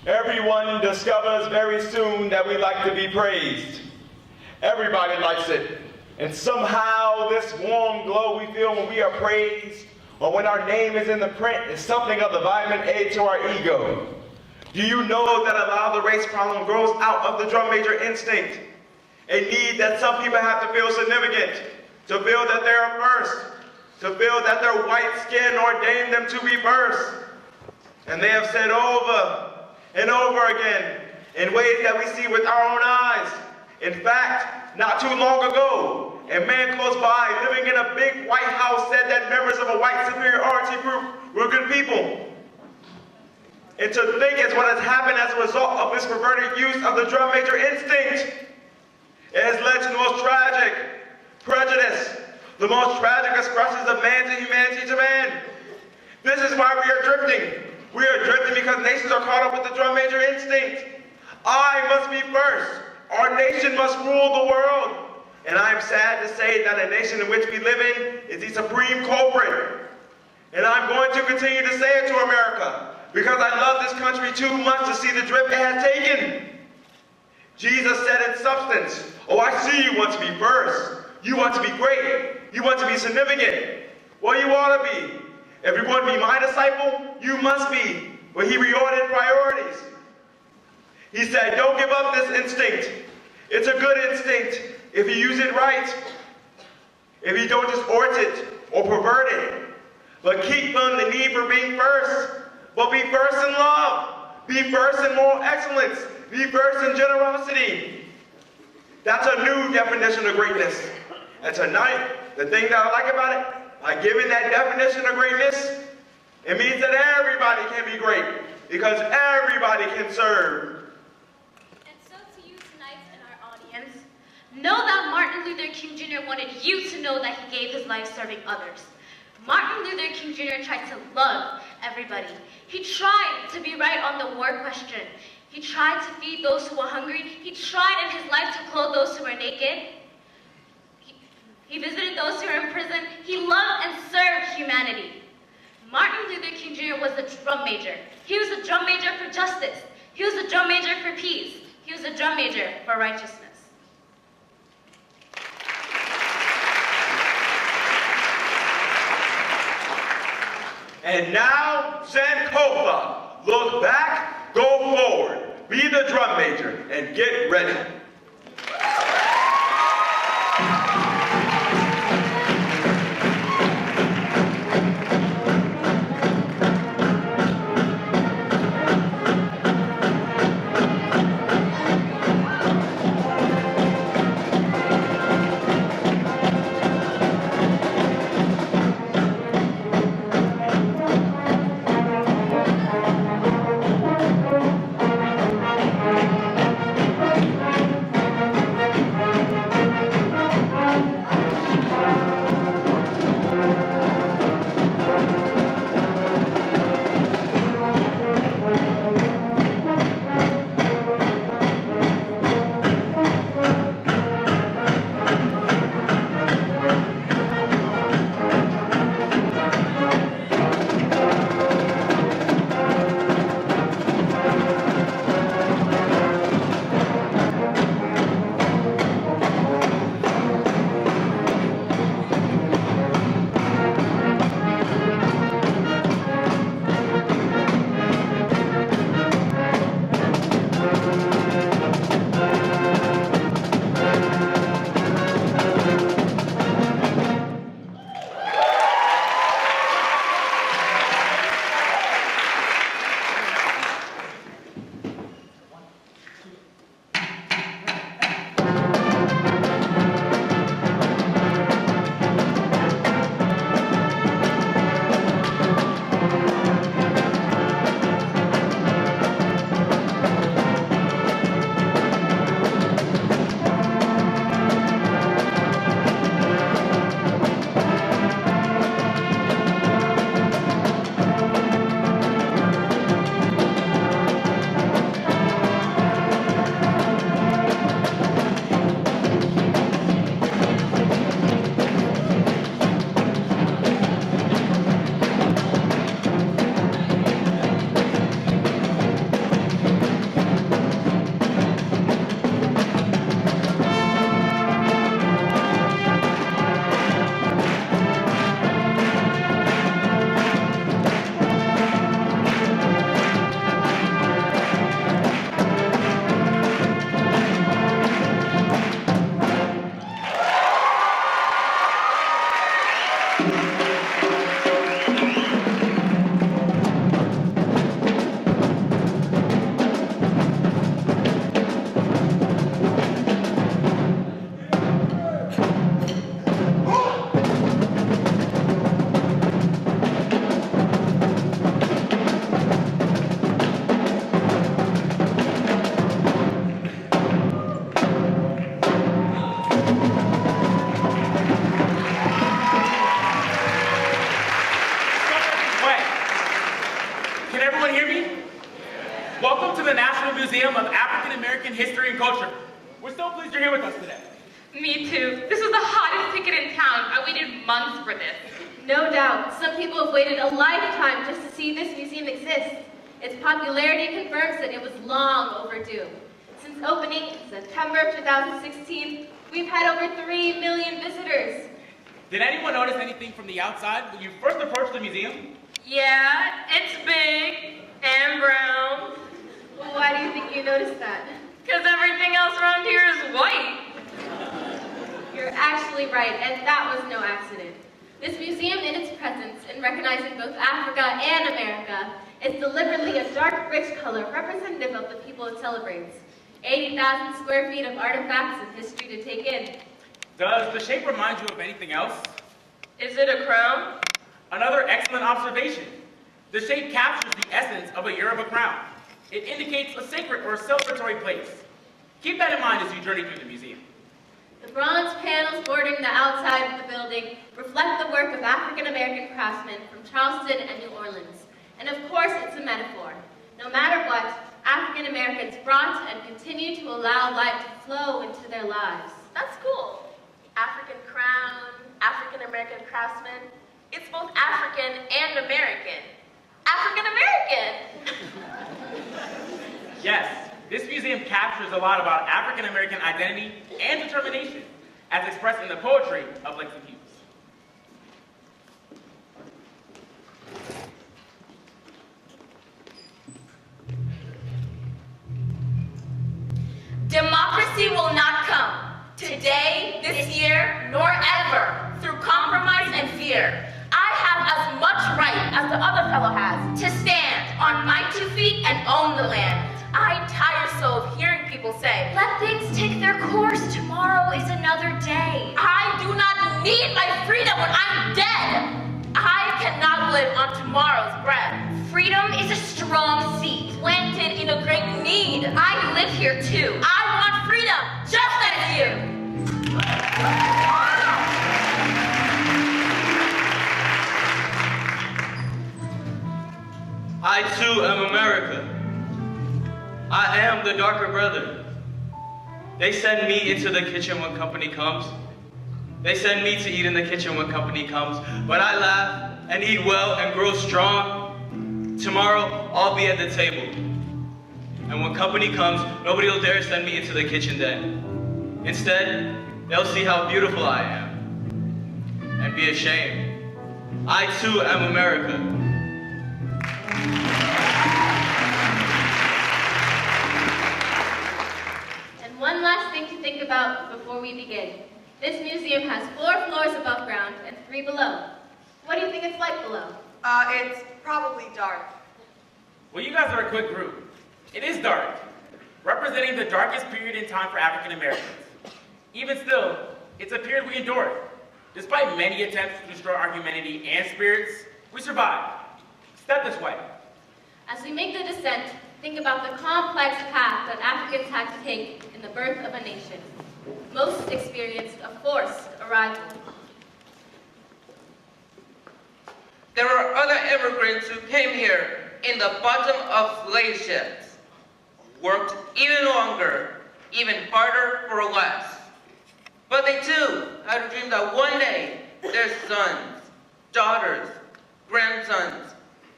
Everyone discovers very soon that we like to be praised. Everybody likes it. And somehow this warm glow we feel when we are praised or when our name is in the print is something of the vitamin A to our ego. Do you know that a lot of the race problem grows out of the drum major instinct? A need that some people have to feel significant, to feel that they're first, to feel that their white skin ordained them to be first. And they have said over and over again in ways that we see with our own eyes. In fact, not too long ago, a man close by living in a big white house said that members of a white superiority group were good people. And to think is what has happened as a result of this perverted use of the drum major instinct. It has led to the most tragic prejudice, the most tragic expressions of man to humanity to man. This is why we are drifting. We are drifting because nations are caught up with the drum major instinct. I must be first. Our nation must rule the world. And I am sad to say that a nation in which we live in is the supreme culprit. And I'm going to continue to say it to America because I love this country too much to see the drift it has taken. Jesus said in substance, oh, I see you want to be first. You want to be great. You want to be significant. Well, you ought to be. If you're going to be my disciple, you must be. But he reordered priorities. He said, don't give up this instinct. It's a good instinct if you use it right. If you don't distort it or pervert it. But keep on the need for being first. But be first in love. Be first in moral excellence. Be first in generosity. That's a new definition of greatness. And tonight, the thing that I like about it, by giving that definition of greatness, it means that everybody can be great. Because everybody can serve. And so to you tonight in our audience, know that Martin Luther King Jr. wanted you to know that he gave his life serving others. Martin Luther King Jr. tried to love everybody. He tried to be right on the war question. He tried to feed those who were hungry. He tried in his life to clothe those who were naked. He visited those who were in prison. He loved and served humanity. Martin Luther King Jr. was a drum major. He was a drum major for justice. He was a drum major for peace. He was a drum major for righteousness. And now, Sankofa. Look back, go forward. Be the drum major and get ready. pleased you're here with us today. Me too. This was the hottest ticket in town. I waited months for this. No doubt. Some people have waited a lifetime just to see this museum exist. Its popularity confirms that it was long overdue. Since opening in September of 2016, we've had over 3 million visitors. Did anyone notice anything from the outside when you first approached the museum? Yeah, it's big and brown. Why do you think you noticed that? Because everything else around here is white. You're actually right, and that was no accident. This museum in its presence in recognizing both Africa and America is deliberately a dark, rich color representative of the people it celebrates. 80,000 square feet of artifacts and history to take in. Does the shape remind you of anything else? Is it a crown? Another excellent observation. The shape captures the essence of a Yoruba crown. It indicates a sacred or celebratory place. Keep that in mind as you journey through the museum. The bronze panels bordering the outside of the building reflect the work of African-American craftsmen from Charleston and New Orleans. And of course, it's a metaphor. No matter what, African-Americans brought and continue to allow light to flow into their lives. That's cool. African crown, African-American craftsman. It's both African and American. African-American! Yes, this museum captures a lot about African-American identity and determination, as expressed in the poetry of Langston Hughes. Democracy will not come today, this year, nor ever through compromise and fear. I have as much right as the other fellow has to stand on my 2 feet and own the land. I tire so of hearing people say, Let things take their course. Tomorrow is another day. I do not need my freedom when I'm dead. I cannot live on tomorrow's bread. Freedom is a strong seed. Planted in a great need. I live here too. I want freedom just as you. I too am America. I am the darker brother. They send me into the kitchen when company comes. They send me to eat in the kitchen when company comes. But I laugh and eat well and grow strong. Tomorrow, I'll be at the table. And when company comes, nobody will dare send me into the kitchen then. Instead, they'll see how beautiful I am and be ashamed. I too am America. And one last thing to think about before we begin. This museum has 4 floors above ground and 3 below. What do you think it's like below? It's probably dark. Well, you guys are a good group. It is dark, representing the darkest period in time for African Americans. Even still, it's a period we endured. Despite many attempts to destroy our humanity and spirits, we survived. Step this way. As we make the descent, think about the complex path that Africans had to take in the birth of a nation. Most experienced a forced arrival. There were other immigrants who came here in the bottom of slave ships, worked even longer, even harder for less. But they too had a dream that one day their sons, daughters, grandsons,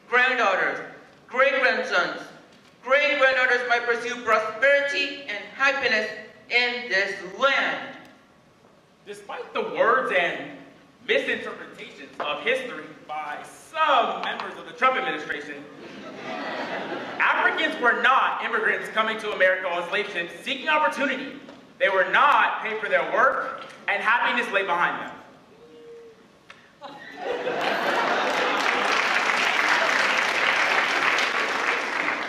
granddaughters, great-grandsons, great-granddaughters might pursue prosperity and happiness in this land. Despite the words and misinterpretations of history by some members of the Trump administration, Africans were not immigrants coming to America on slave ships seeking opportunity. They were not paid for their work, and happiness lay behind them.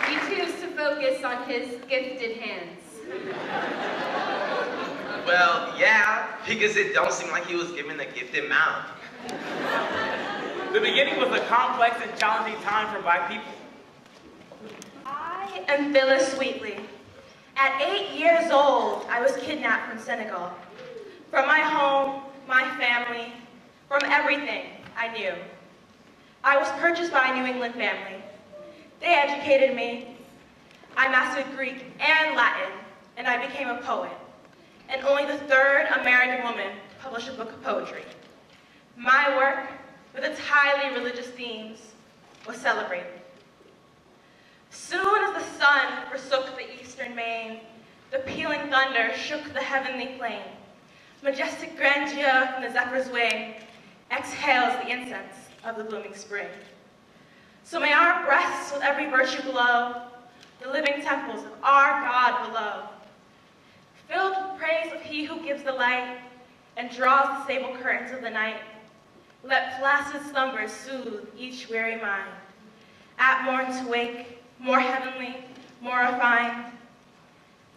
We choose to focus on his gifted hands. Well, yeah, because it don't seem like he was given a gifted mouth. The beginning was a complex and challenging time for Black people. I am Phyllis Sweetley. At 8 years old, I was kidnapped from Senegal. From my home, my family, from everything I knew. I was purchased by a New England family. They educated me. I mastered Greek and Latin, and I became a poet. third American woman to publish a book of poetry. My work, with its highly religious themes, was celebrated. Soon as the sun forsook the eastern main, the pealing thunder shook the heavenly plain. Majestic grandeur from the zephyr's wing exhales the incense of the blooming spring. So may our breasts with every virtue glow, the living temples of our God below. Filled with praise of he who gives the light and draws the sable curtains of the night, let placid slumbers soothe each weary mind. At morn to wake, more heavenly, more refined,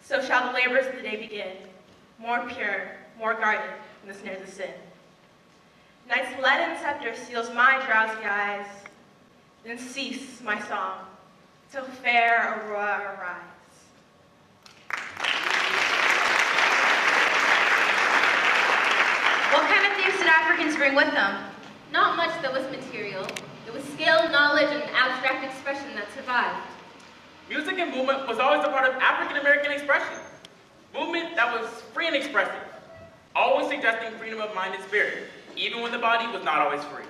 so shall the labors of the day begin, more pure, more guarded from the snares of sin. Night's leaden scepter seals my drowsy eyes, then cease my song, till fair aurora arise. What kind of things did Africans bring with them? Not much that was material. It was skill, knowledge, and abstract expression that survived. Music and movement was always a part of African American expression. Movement that was free and expressive, always suggesting freedom of mind and spirit, even when the body was not always free.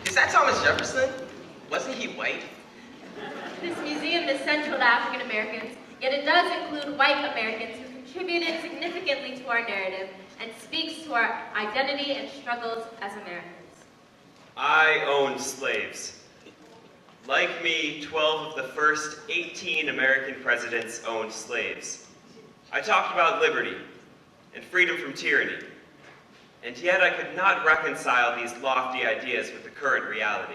Is that Thomas Jefferson? Wasn't he white? This museum is central to African Americans, yet it does include white Americans who contributed significantly to our narrative and speaks to our identity and struggles as Americans. I owned slaves. Like me, 12 of the first 18 American presidents owned slaves. I talked about liberty and freedom from tyranny, and yet I could not reconcile these lofty ideas with the current reality.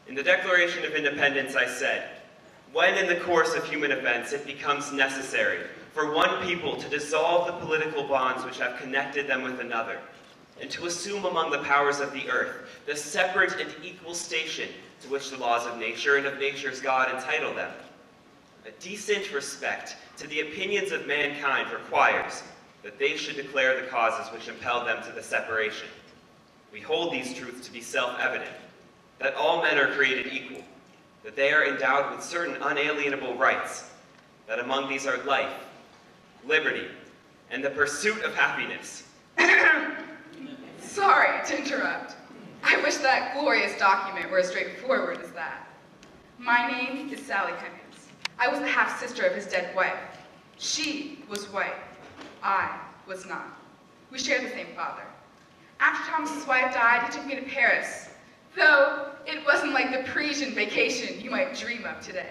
In the Declaration of Independence, I said, when in the course of human events it becomes necessary for one people to dissolve the political bonds which have connected them with another, and to assume among the powers of the earth the separate and equal station to which the laws of nature and of nature's God entitle them, a decent respect to the opinions of mankind requires that they should declare the causes which impelled them to the separation. We hold these truths to be self-evident, that all men are created equal, that they are endowed with certain unalienable rights, that among these are life, liberty, and the pursuit of happiness. Sorry to interrupt. I wish that glorious document were as straightforward as that. My name is Sally Hemings. I was the half-sister of his dead wife. She was white. I was not. We shared the same father. After Thomas's wife died, he took me to Paris, though it wasn't like the Parisian vacation you might dream of today.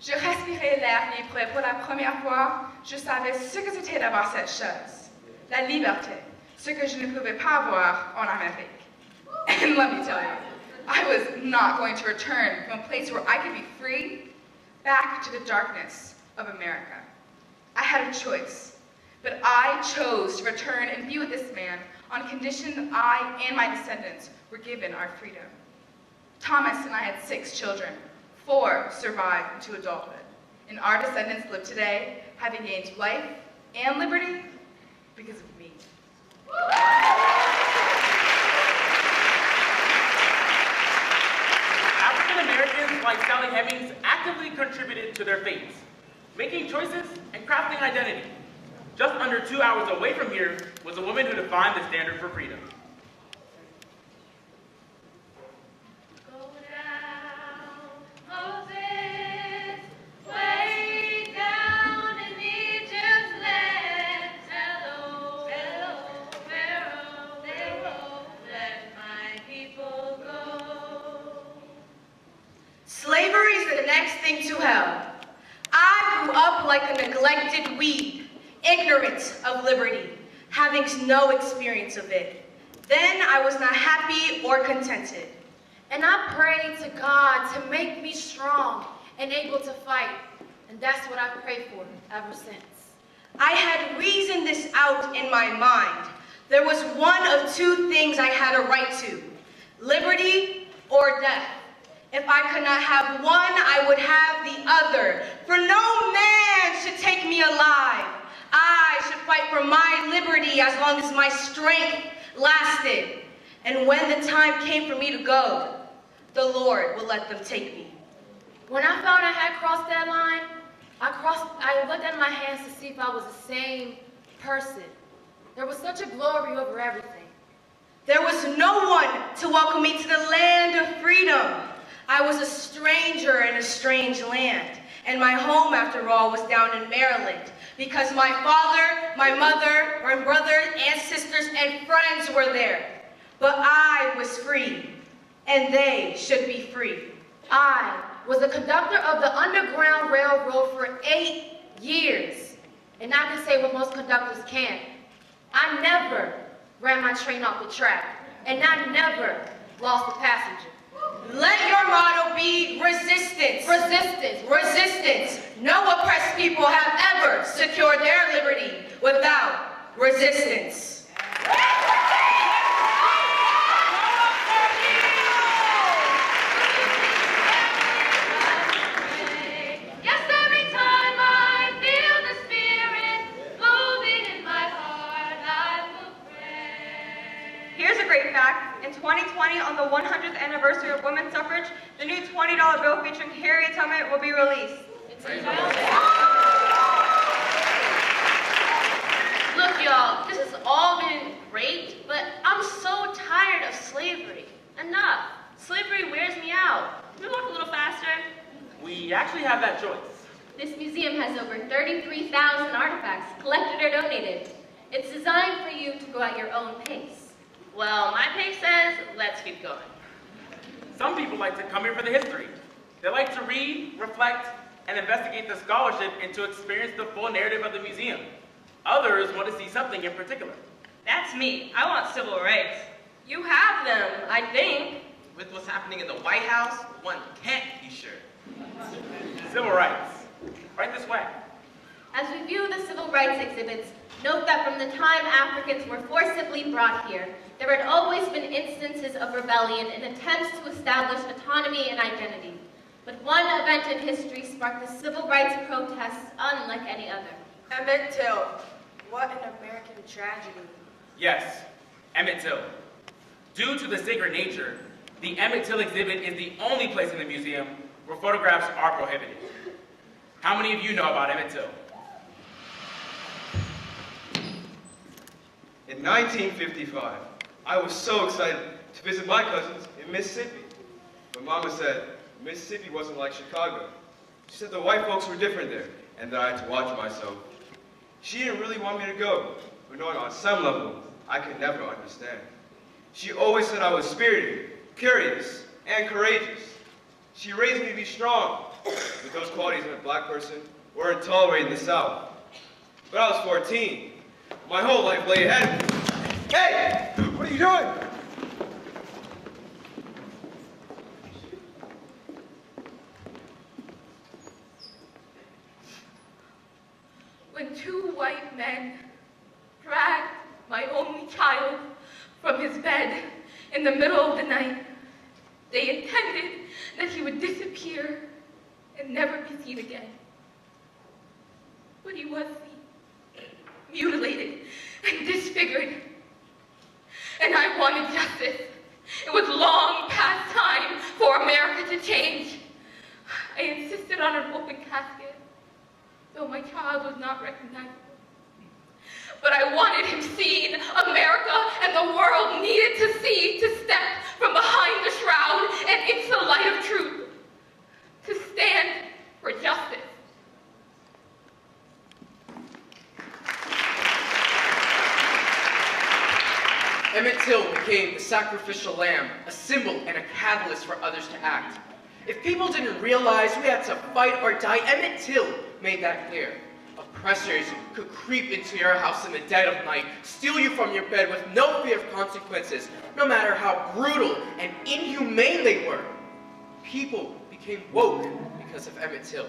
Je respirais l'air libre et pour la première fois, je savais ce que c'était d'avoir cette chose, la liberté, ce que je ne pouvais pas avoir en Amérique. And let me tell you, I was not going to return from a place where I could be free back to the darkness of America. I had a choice, but I chose to return and be with this man on condition that I and my descendants were given our freedom. Thomas and I had 6 children. 4 survived into adulthood, and our descendants live today, having gained life and liberty because of me. African Americans like Sally Hemings actively contributed to their fates, making choices and crafting identity. Just under 2 hours away from here was a woman who defined the standard for freedom. Slavery is the next thing to hell. I grew up like a neglected weed, ignorant of liberty, having no experience of it. Then I was not happy or contented. And I prayed to God to make me strong and able to fight. And that's what I've prayed for ever since. I had reasoned this out in my mind. There was one of 2 things I had a right to, liberty or death. If I could not have one, I would have the other. For no man should take me alive. I should fight for my liberty as long as my strength lasted. And when the time came for me to go, the Lord will let them take me. When I found I had crossed that line, I looked at my hands to see if I was the same person. There was such a glory over everything. There was no one to welcome me to the land of freedom. I was a stranger in a strange land, and my home, after all, was down in Maryland, because my father, my mother, my brothers and sisters and friends were there. But I was free, and they should be free. I was the conductor of the Underground Railroad for 8 years, and I can say what most conductors can't. I never ran my train off the track, and I never lost a passenger. Let your motto be resistance. Resistance. Resistance. No oppressed people have ever secured their liberty without resistance. Yes, every time I feel the spirit moving in my heart, I will pray. Here's a great fact. In 2020, on the 100th anniversary of women's suffrage, the new $20 bill featuring Harriet Tubman will be released. Look, y'all, this has all been great, but I'm so tired of slavery. Enough. Slavery wears me out. Can we walk a little faster? We actually have that choice. This museum has over 33,000 artifacts collected or donated. It's designed for you to go at your own pace. Well, my pace says, let's keep going. Some people like to come here for the history. They like to read, reflect, and investigate the scholarship and to experience the full narrative of the museum. Others want to see something in particular. That's me. I want civil rights. You have them, I think. With what's happening in the White House, one can't be sure. Civil rights. Right this way. As we view the civil rights exhibits, note that from the time Africans were forcibly brought here, there had always been instances of rebellion and attempts to establish autonomy and identity. But one event in history sparked the civil rights protests unlike any other. Emmett Till. What an American tragedy. Yes, Emmett Till. Due to the sacred nature, the Emmett Till exhibit is the only place in the museum where photographs are prohibited. How many of you know about Emmett Till? In 1955, I was so excited to visit my cousins in Mississippi. But Mama said Mississippi wasn't like Chicago. She said the white folks were different there, and that I had to watch myself. She didn't really want me to go, but knowing on some level, I could never understand. She always said I was spirited, curious, and courageous. She raised me to be strong, but those qualities in a black person weren't tolerated in the South. But I was 14. My whole life lay ahead of me. Hey! What are you doing? When two white men dragged my only child from his bed in the middle of the night, they intended that he would disappear and never be seen again. But he was seen, mutilated and disfigured. And I wanted justice. It was long past time for America to change. I insisted on an open casket, though my child was not recognizable. But I wanted him seen. America and the world needed to see, to step from behind the shroud and into the light of truth, to stand for justice. Emmett Till became the sacrificial lamb, a symbol and a catalyst for others to act. If people didn't realize we had to fight or die, Emmett Till made that clear. Oppressors could creep into your house in the dead of night, steal you from your bed with no fear of consequences, no matter how brutal and inhumane they were. People became woke because of Emmett Till.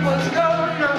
What's going on?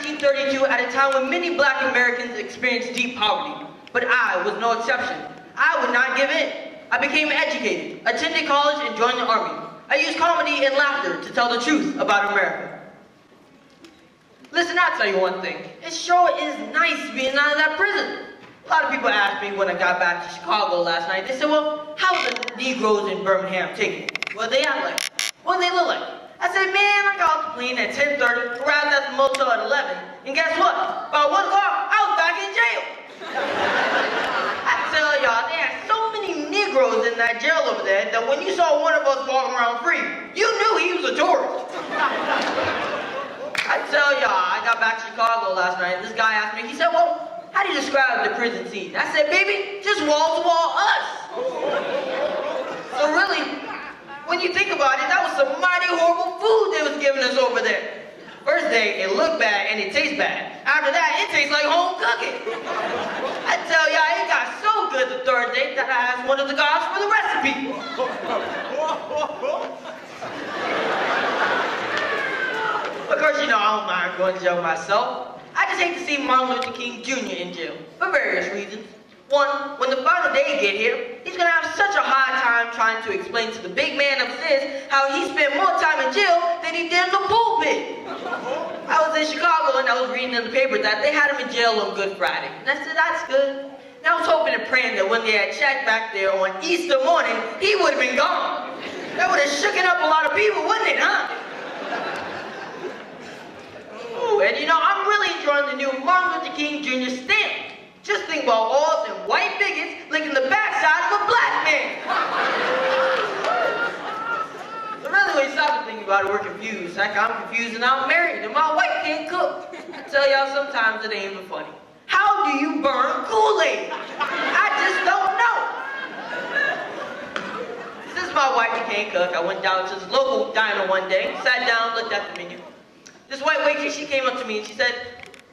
1932 at a time when many black Americans experienced deep poverty, but I was no exception. I would not give in. I became educated, attended college, and joined the Army. I used comedy and laughter to tell the truth about America. Listen, I'll tell you one thing. It sure is nice being out of that prison. A lot of people asked me when I got back to Chicago last night, they said, well, how are the Negroes in Birmingham taking it? What they act like? What do they look like? I said, man, I got off the plane at 10:30, arrived at the motel at 11, and guess what? About 1 o'clock, I was back in jail. I tell y'all, they had so many Negroes in that jail over there that when you saw one of us walking around free, you knew he was a tourist. I tell y'all, I got back to Chicago last night, and this guy asked me, he said, well, how do you describe the prison scene? I said, baby, just wall-to-wall us. So really, when you think about it, that was some mighty horrible food they was giving us over there. First day, it looked bad and it tastes bad. After that, it tastes like home cooking. I tell y'all, it got so good the third day that I asked one of the guys for the recipe. Of course, you know, I don't mind going to jail myself. I just hate to see Martin Luther King Jr. in jail, for various reasons. One, when the final day get here, he's gonna have such a hard time trying to explain to the big man upstairs how he spent more time in jail than he did in the pulpit. I was in Chicago and I was reading in the paper that they had him in jail on Good Friday. And I said, that's good. And I was hoping and praying that when they had checked back there on Easter morning, he would have been gone. That would have shooken up a lot of people, wouldn't it, huh? Ooh, and you know, I'm really enjoying the new Martin Luther King Jr. stamp. Just think about all them white bigots licking the backside of a black man. So really, when you stop and think about it, we're confused. Heck, I'm confused and I'm married and my wife can't cook. I tell y'all, sometimes it ain't even funny. How do you burn Kool-Aid? I just don't know. Since my wife can't cook, I went down to this local diner one day, sat down, looked at the menu. This white waitress, she came up to me and she said,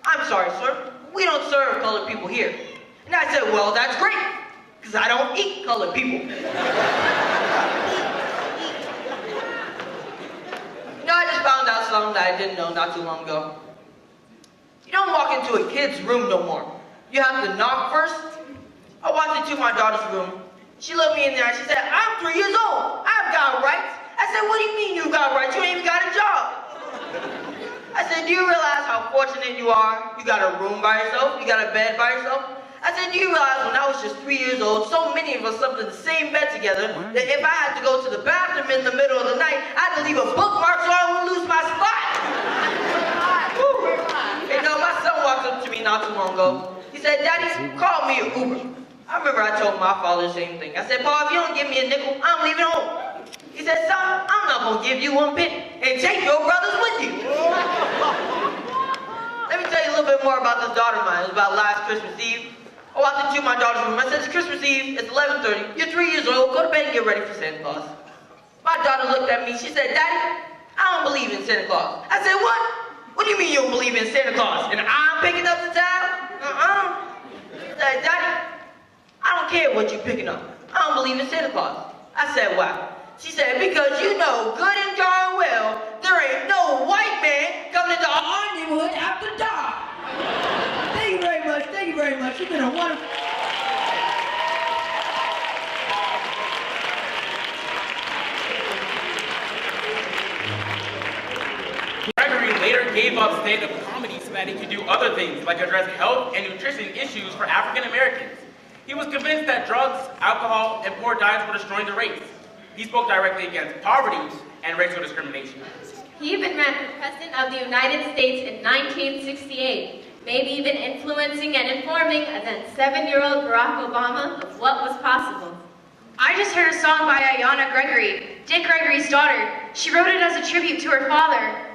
I'm sorry, sir. We don't serve colored people here. And I said, well, that's great, because I don't eat colored people. You know, I just found out something that I didn't know not too long ago. You don't walk into a kid's room no more. You have to knock first. I walked into my daughter's room. She looked me in there and she said, I'm 3 years old. I've got rights. I said, what do you mean you got rights? You ain't even got a job. I said, do you realize how fortunate you are? You got a room by yourself, you got a bed by yourself. I said, do you realize when I was just 3 years old, so many of us slept in the same bed together, that if I had to go to the bathroom in the middle of the night, I had to leave a bookmark so I wouldn't lose my spot. You know, my son walked up to me not too long ago. He said, Daddy, call me an Uber. I remember I told my father the same thing. I said, Pa, if you don't give me a nickel, I'm leaving home. He said, son, I'm not going to give you 1 penny and take your brothers with you. Let me tell you a little bit more about this daughter of mine. It was about last Christmas Eve. I walked into my daughter's room. I said, it's Christmas Eve. It's 11:30. You're 3 years old. Go to bed and get ready for Santa Claus. My daughter looked at me. She said, Daddy, I don't believe in Santa Claus. I said, what? What do you mean you don't believe in Santa Claus? And I'm picking up the tab? She said, Daddy, I don't care what you're picking up. I don't believe in Santa Claus. I said, why? She said, because you know good and darn well, there ain't no white man coming into our neighborhood after dark. Thank you very much. Thank you very much. You've been a wonderful... Gregory later gave up stand-up comedy so that he could do other things, like address health and nutrition issues for African Americans. He was convinced that drugs, alcohol, and poor diets were destroying the race. He spoke directly against poverty and racial discrimination. He even ran for President of the United States in 1968, maybe even influencing and informing a then 7-year-old Barack Obama of what was possible. I just heard a song by Ayanna Gregory, Dick Gregory's daughter. She wrote it as a tribute to her father.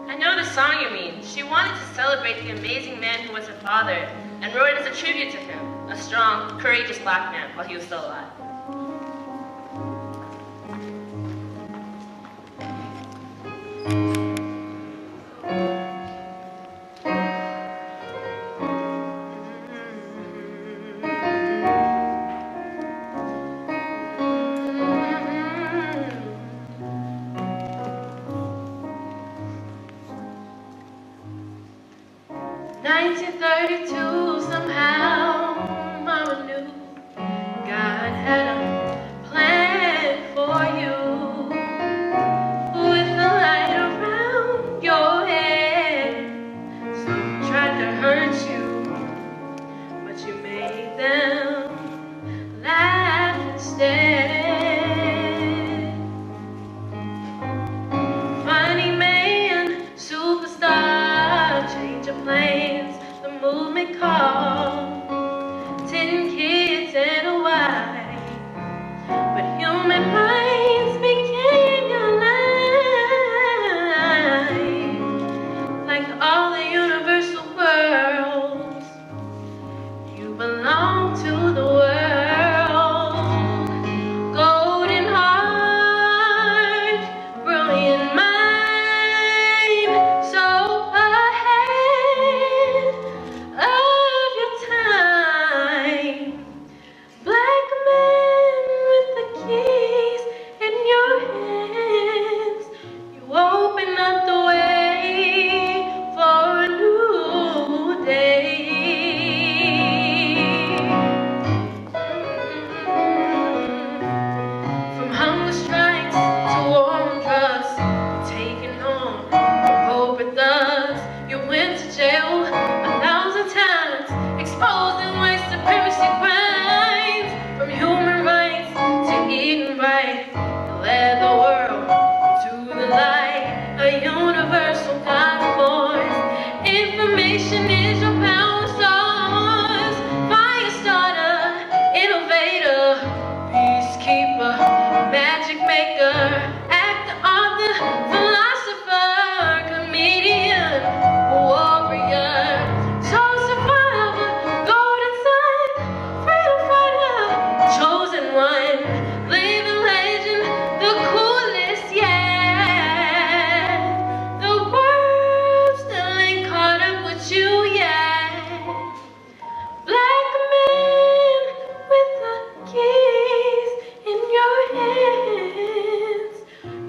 I know the song you mean. She wanted to celebrate the amazing man who was her father and wrote it as a tribute to him, a strong, courageous black man while he was still alive. 32, somehow Mama knew God had a plan for you. With the light around your head, some tried to hurt you, but you made them laugh instead. Funny man, superstar, change of plans, the movement called 10 kids and a wife, but human minds became your life. Like all the universal worlds, you belong to the world. Golden heart, brilliant mind, so ahead of your time. Black man with the keys in your hands, you open up the way for a new day. From hunger strikes to war on drugs, taking on corporate thugs. You went to jail 1,000 times, exposing white supremacy crimes. From human rights to eating right, you led the world to the light. A universal God force. Information is your power source. Fire starter, innovator, peacekeeper, magic maker, actor, author, philosopher, comedian, warrior, soul survivor, golden son, freedom fighter, chosen one, living legend, the coolest yet. The world still ain't caught up with you yet. Black man with the keys in your hands,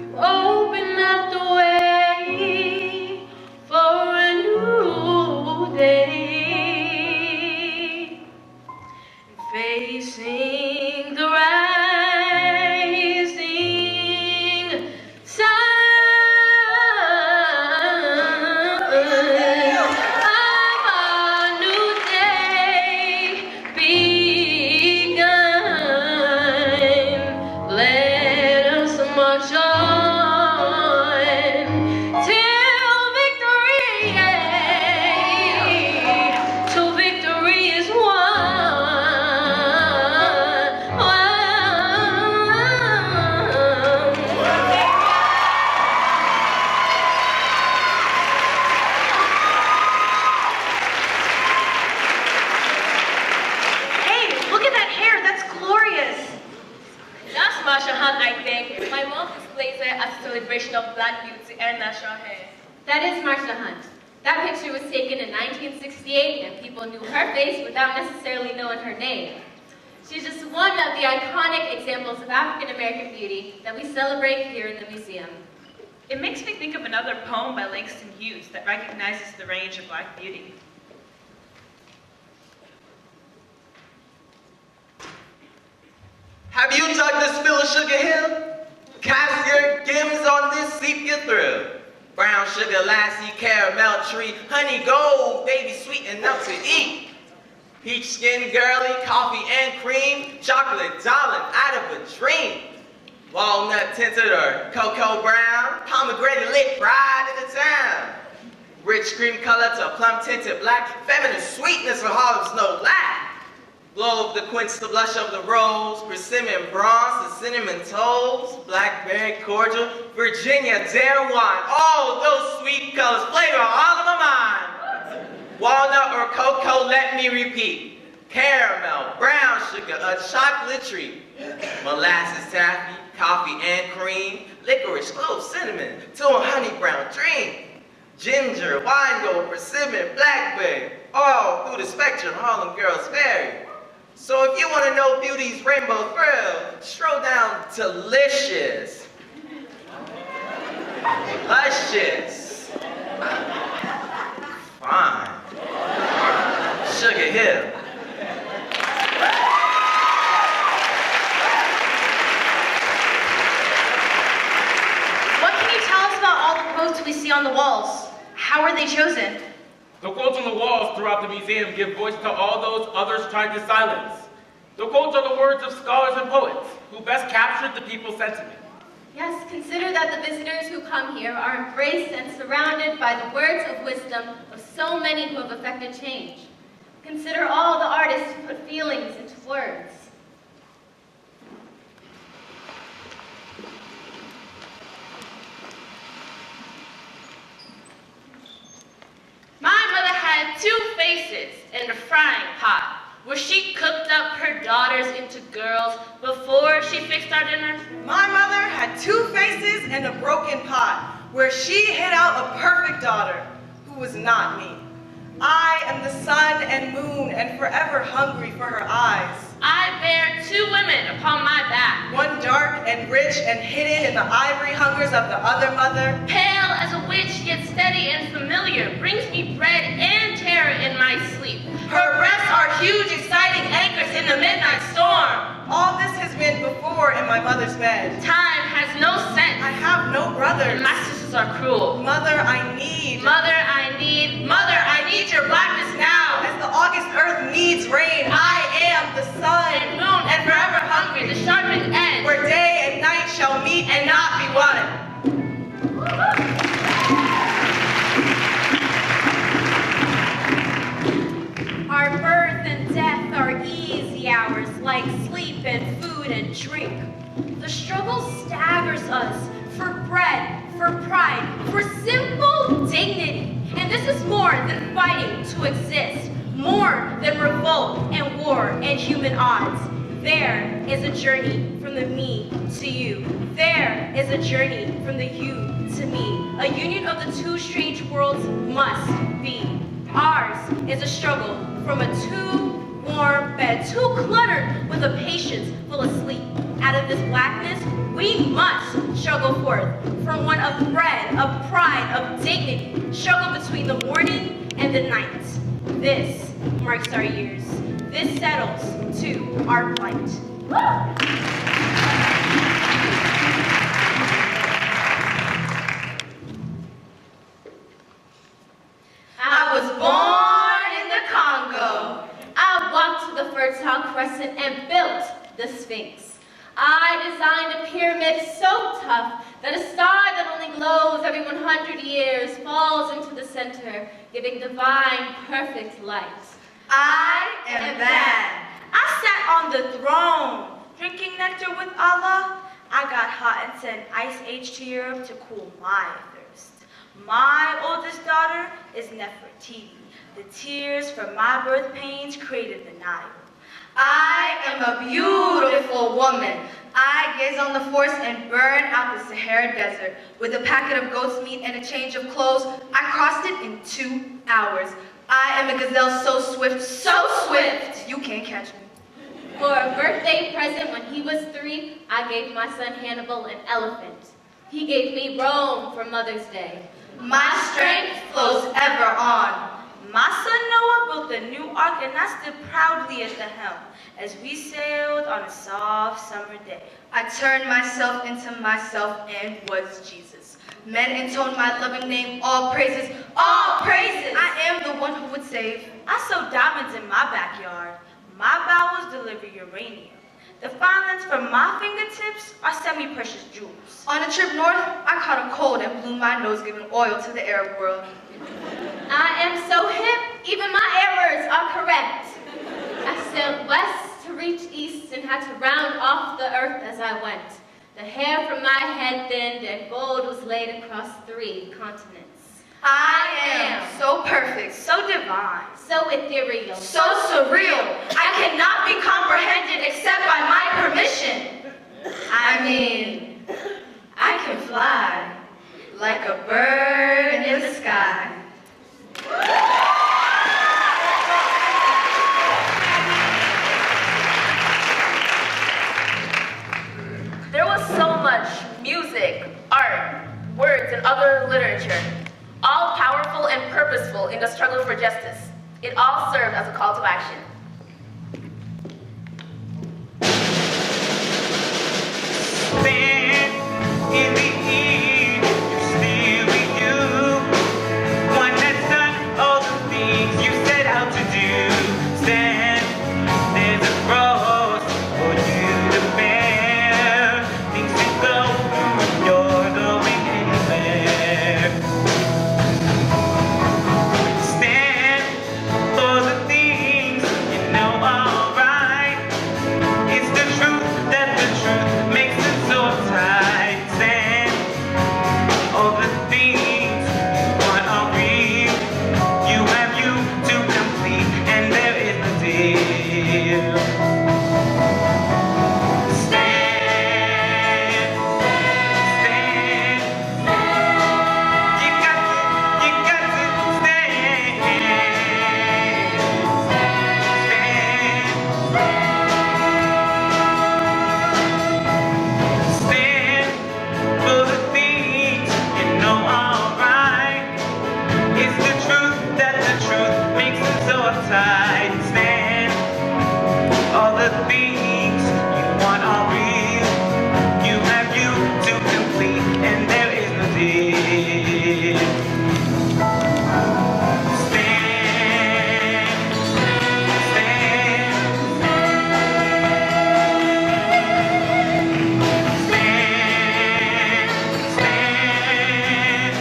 you open up the way for a new day. Facing the rising sun of a new day begun. Let us march on till victory, till victory is won. Hey, look at that hair. That's glorious. That's Marsha Hunt, I think. My mom displays it as a celebration of Black beauty and natural hair. That is Marsha Hunt. That picture was taken in 1968, and people knew her face without necessarily knowing her name. She's just one of the iconic examples of African American beauty that we celebrate here in the museum. It makes me think of another poem by Langston Hughes that recognizes the range of Black beauty. Have you dug the spill of Sugar Hill? Cast your gems on this sepia thrill. Brown sugar, lassie, caramel tree, honey gold, baby sweet enough to eat. Peach skin girly, coffee and cream, chocolate darling out of a dream. Walnut tinted or cocoa brown, pomegranate lit pride in the town. Rich cream color to plum tinted black, feminine sweetness of Harlem's no lack. Glow of the quince, the blush of the rose, persimmon bronze, the cinnamon toast, blackberry cordial, Virginia dare wine, all those sweet colors flavor all of my mind. Walnut or cocoa, let me repeat. Caramel, brown sugar, a chocolate treat. Molasses taffy, coffee and cream, licorice, clove, cinnamon, to a honey brown dream. Ginger, wine gold, persimmon, blackberry, all through the spectrum, Harlem girls vary. So if you want to know beauty's rainbow thrill, stroll down to Licious. Luscious. Fine. Hill. What can you tell us about all the quotes we see on the walls? How are they chosen? The quotes on the walls throughout the museum give voice to all those others trying to silence. The quotes are the words of scholars and poets who best captured the people's sentiment. Yes, consider that the visitors who come here are embraced and surrounded by the words of wisdom of so many who have affected change. Consider all the artists who put feelings into words. My mother had 2 faces and a frying pot, where she cooked up her daughters into girls before she fixed our dinner. My mother had 2 faces and a broken pot, where she hid out a perfect daughter, who was not me. I am the sun and moon and forever hungry for her eyes. I bear 2 women upon my back. One dark and rich and hidden in the ivory hungers of the other mother. Pale as a witch, yet steady and familiar, brings me bread and terror in my sleep. Her breasts are huge, exciting anchors in the midnight storm. All this has been before in my mother's bed. Time has no sense. I have no brothers. And my sisters are cruel. Mother, I need. Mother, I need. Mother, I need your blackness now. As the August earth needs rain, I am the sun. And moon and forever hungry, the sharpened edge. Where day and night shall meet and not be one. Our birth and death are easy hours, like sleep and food and drink. The struggle staggers us for bread, for pride, for simple dignity. And this is more than fighting to exist, more than revolt and war and human odds. There is a journey from the me to you. There is a journey from the you to me. A union of the 2 strange worlds must be. Ours is a struggle from a too warm bed, too cluttered with a patience full of sleep. Out of this blackness, we must struggle forth from one of bread, of pride, of dignity. Struggle between the morning and the night. This marks our years. This settles to our plight. I was born in the Congo. I walked to the Fertile Crescent and built the Sphinx. I designed a pyramid so tough that a star that only glows every 100 years falls into the center, giving divine, perfect light. I am that. I sat on the throne, drinking nectar with Allah. I got hot and sent ice age to Europe to cool my thirst. My oldest daughter is Nefertiti. The tears from my birth pains created the Nile. I am a beautiful woman. I gaze on the forest and burn out the Sahara Desert. With a packet of goat's meat and a change of clothes, I crossed it in 2 hours. I am a gazelle so swift, you can't catch me. For a birthday present when he was 3, I gave my son Hannibal an elephant. He gave me Rome for Mother's Day. My strength flows ever on. My son Noah built a new ark and I stood proudly at the helm as we sailed on a soft summer day. I turned myself into myself and was Jesus. Men intoned my loving name, all praises, all praises. I am the one who would save. I sewed diamonds in my backyard. My bowels deliver uranium. The filings from my fingertips are semi-precious jewels. On a trip north, I caught a cold and blew my nose giving oil to the Arab world. I am so hip, even my errors are correct. I sailed west to reach east and had to round off the earth as I went. The hair from my head thinned and gold was laid across 3 continents. I am so perfect, so divine, so ethereal, so surreal. I cannot be comprehended except by my permission. I mean, I can fly like a bird in the sky. There was so much music, art, words, and other literature, all powerful and purposeful in the struggle for justice. It all served as a call to action. Stand in the heat, still with you. One that's done all the things you set out to do. Stand, there's a cross for you to bear. Things to go through, you're going anywhere. Stand for the things you know are right. It's the truth that the truth makes it so tight. Stand, all the things you want are real. You have you to complete, and there is no deal. Stand, stand. You got to stand. Stand for the things you know are right. It's the truth that the truth makes it so uptight. Stand, all the things you want are real. You have you to complete, and there is no deal. Stand, stand, stand, stand.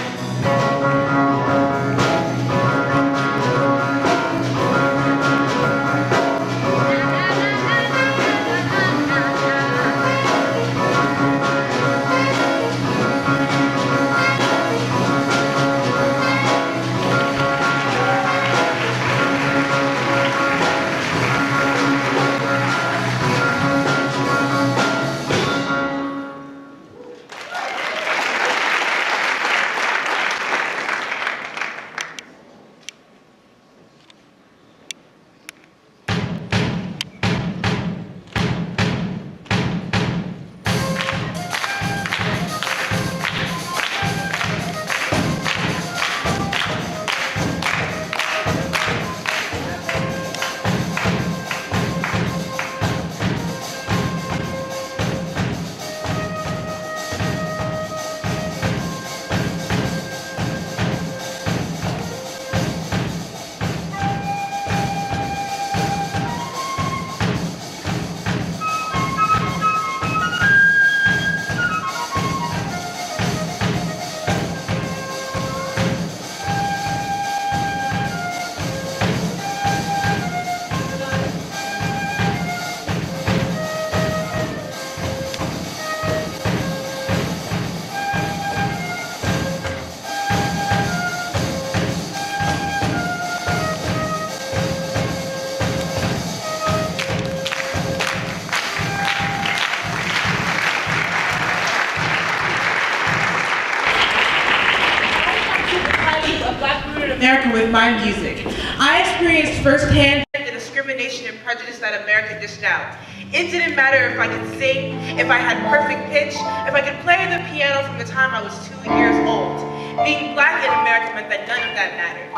America with my music. I experienced firsthand the discrimination and prejudice that America dished out. It didn't matter if I could sing, if I had perfect pitch, if I could play the piano from the time I was 2 years old. Being black in America meant that none of that mattered.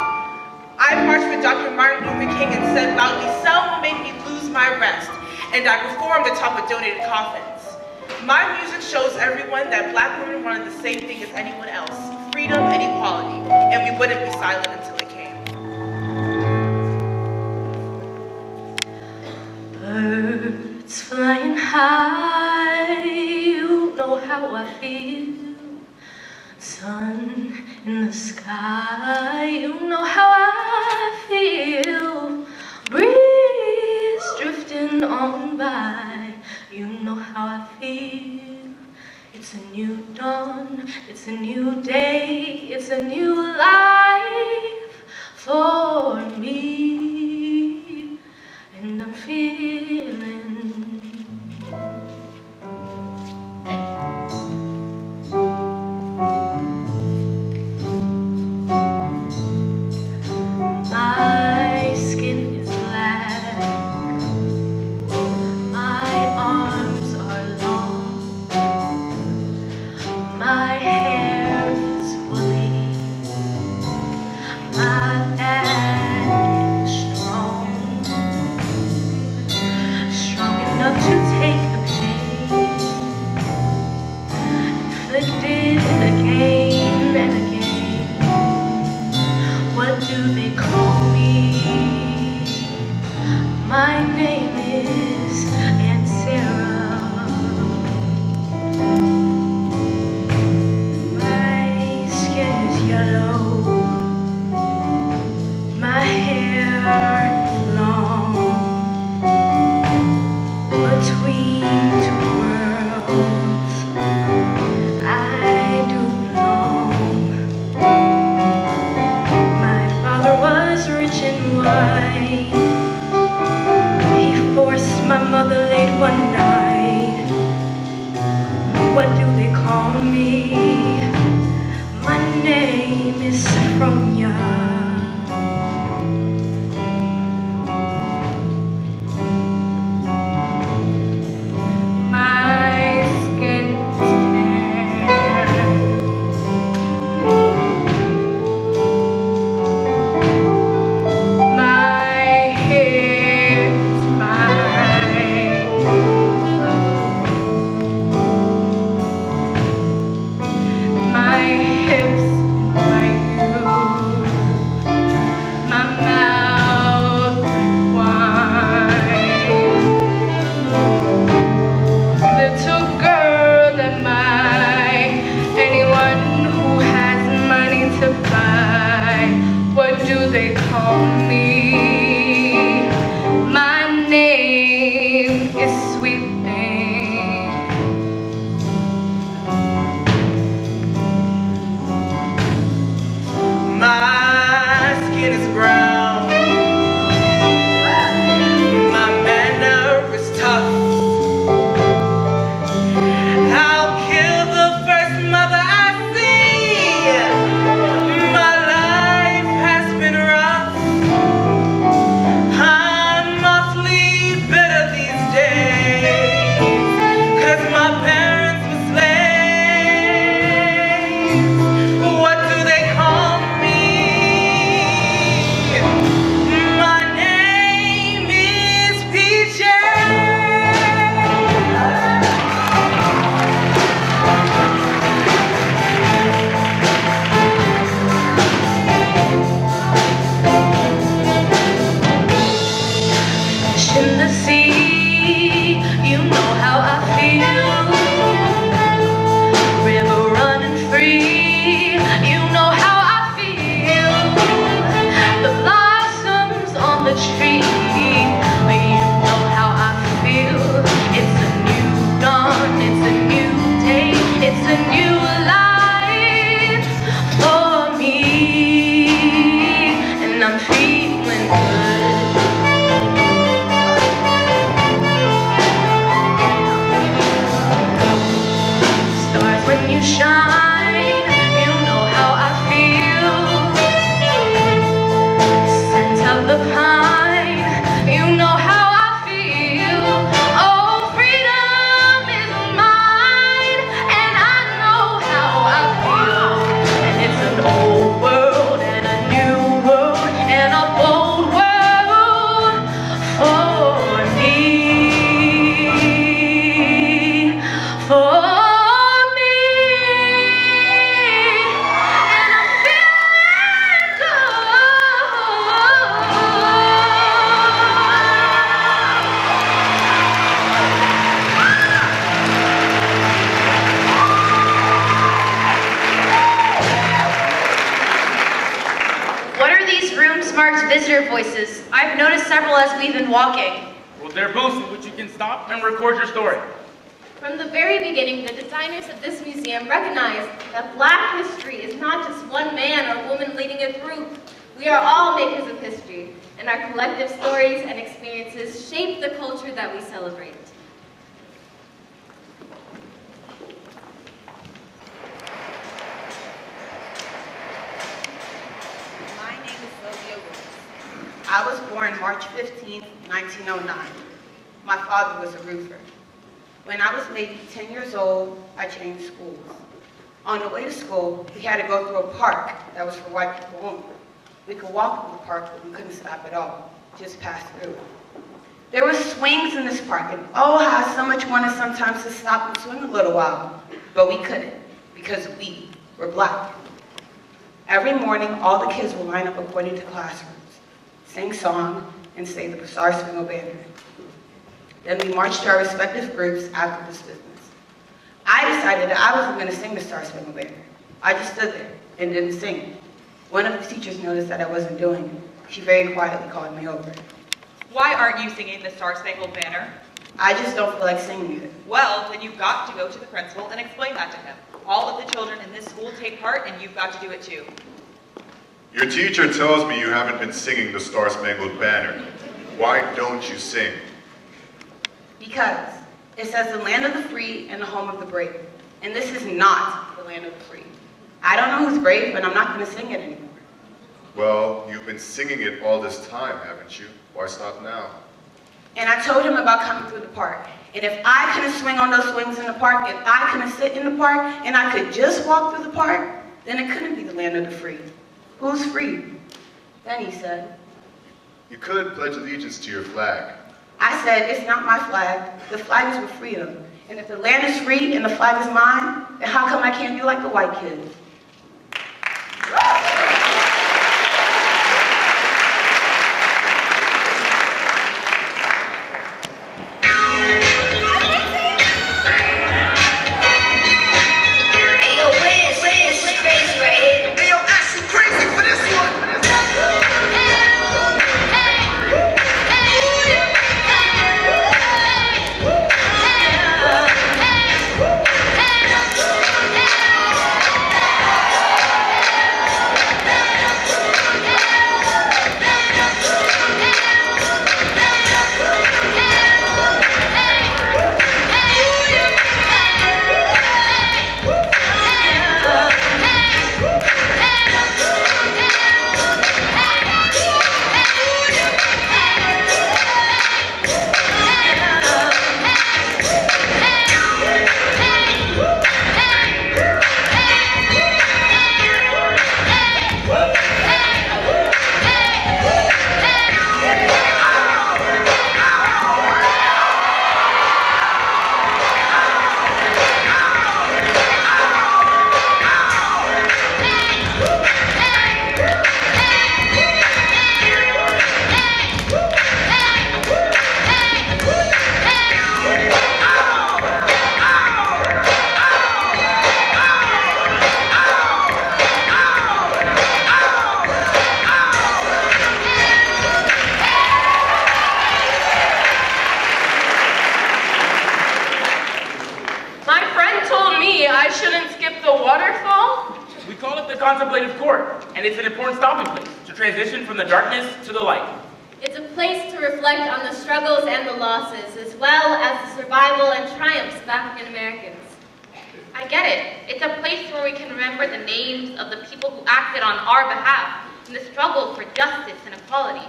I marched with Dr. Martin Luther King and said loudly, "Selma made me lose my rest," and I performed atop of donated coffins. My music shows everyone that black women wanted the same thing as anyone else, freedom and equality, and we wouldn't be silent until it came. Birds flying high, you know how I feel. Sun in the sky, you know how I feel. Breeze drifting on by, you know how I feel. It's a new dawn, it's a new day, it's a new life for me. And I'm feeling my skin is black, my arms are long, my hair is woolly, my back is as visitor voices, I've noticed several as we've been walking. Well, there are booths in which you can stop and record your story. From the very beginning, the designers of this museum recognized that Black history is not just one man or woman leading a group. We are all makers of history, and our collective stories and experiences shape the culture that we celebrate. My name is Sylvia Williams. I was born March 15, 1909. My father was a roofer. When I was maybe 10 years old, I changed schools. On the way to school, we had to go through a park that was for white people only. We could walk through the park, but we couldn't stop at all, just pass through. There were swings in this park, and oh, how I so much wanted sometimes to stop and swing a little while, but we couldn't, because we were Black. Every morning, all the kids would line up according to classrooms, sing song, and say the Star Spangled Banner. Then we marched to our respective groups after this business. I decided that I wasn't going to sing the Star Spangled Banner. I just stood there and didn't sing. One of the teachers noticed that I wasn't doing it. She very quietly called me over. Why aren't you singing the Star Spangled Banner? I just don't feel like singing it. Well, then you've got to go to the principal and explain that to him. All of the children in this school take part, and you've got to do it too. Your teacher tells me you haven't been singing the Star Spangled Banner. Why don't you sing? Because it says the land of the free and the home of the brave. And this is not the land of the free. I don't know who's brave, but I'm not going to sing it anymore. Well, you've been singing it all this time, haven't you? Why stop now? And I told him about coming through the park. And if I couldn't swing on those swings in the park, if I couldn't sit in the park, and I could just walk through the park, then it couldn't be the land of the free. Who's free? Then he said, You could pledge allegiance to your flag. I said, it's not my flag. The flag is for freedom. And if the land is free and the flag is mine, then how come I can't be like the white kids? contemplative court, and it's an important stopping place to transition from the darkness to the light. It's a place to reflect on the struggles and the losses, as well as the survival and triumphs of African Americans. I get it. It's a place where we can remember the names of the people who acted on our behalf in the struggle for justice and equality.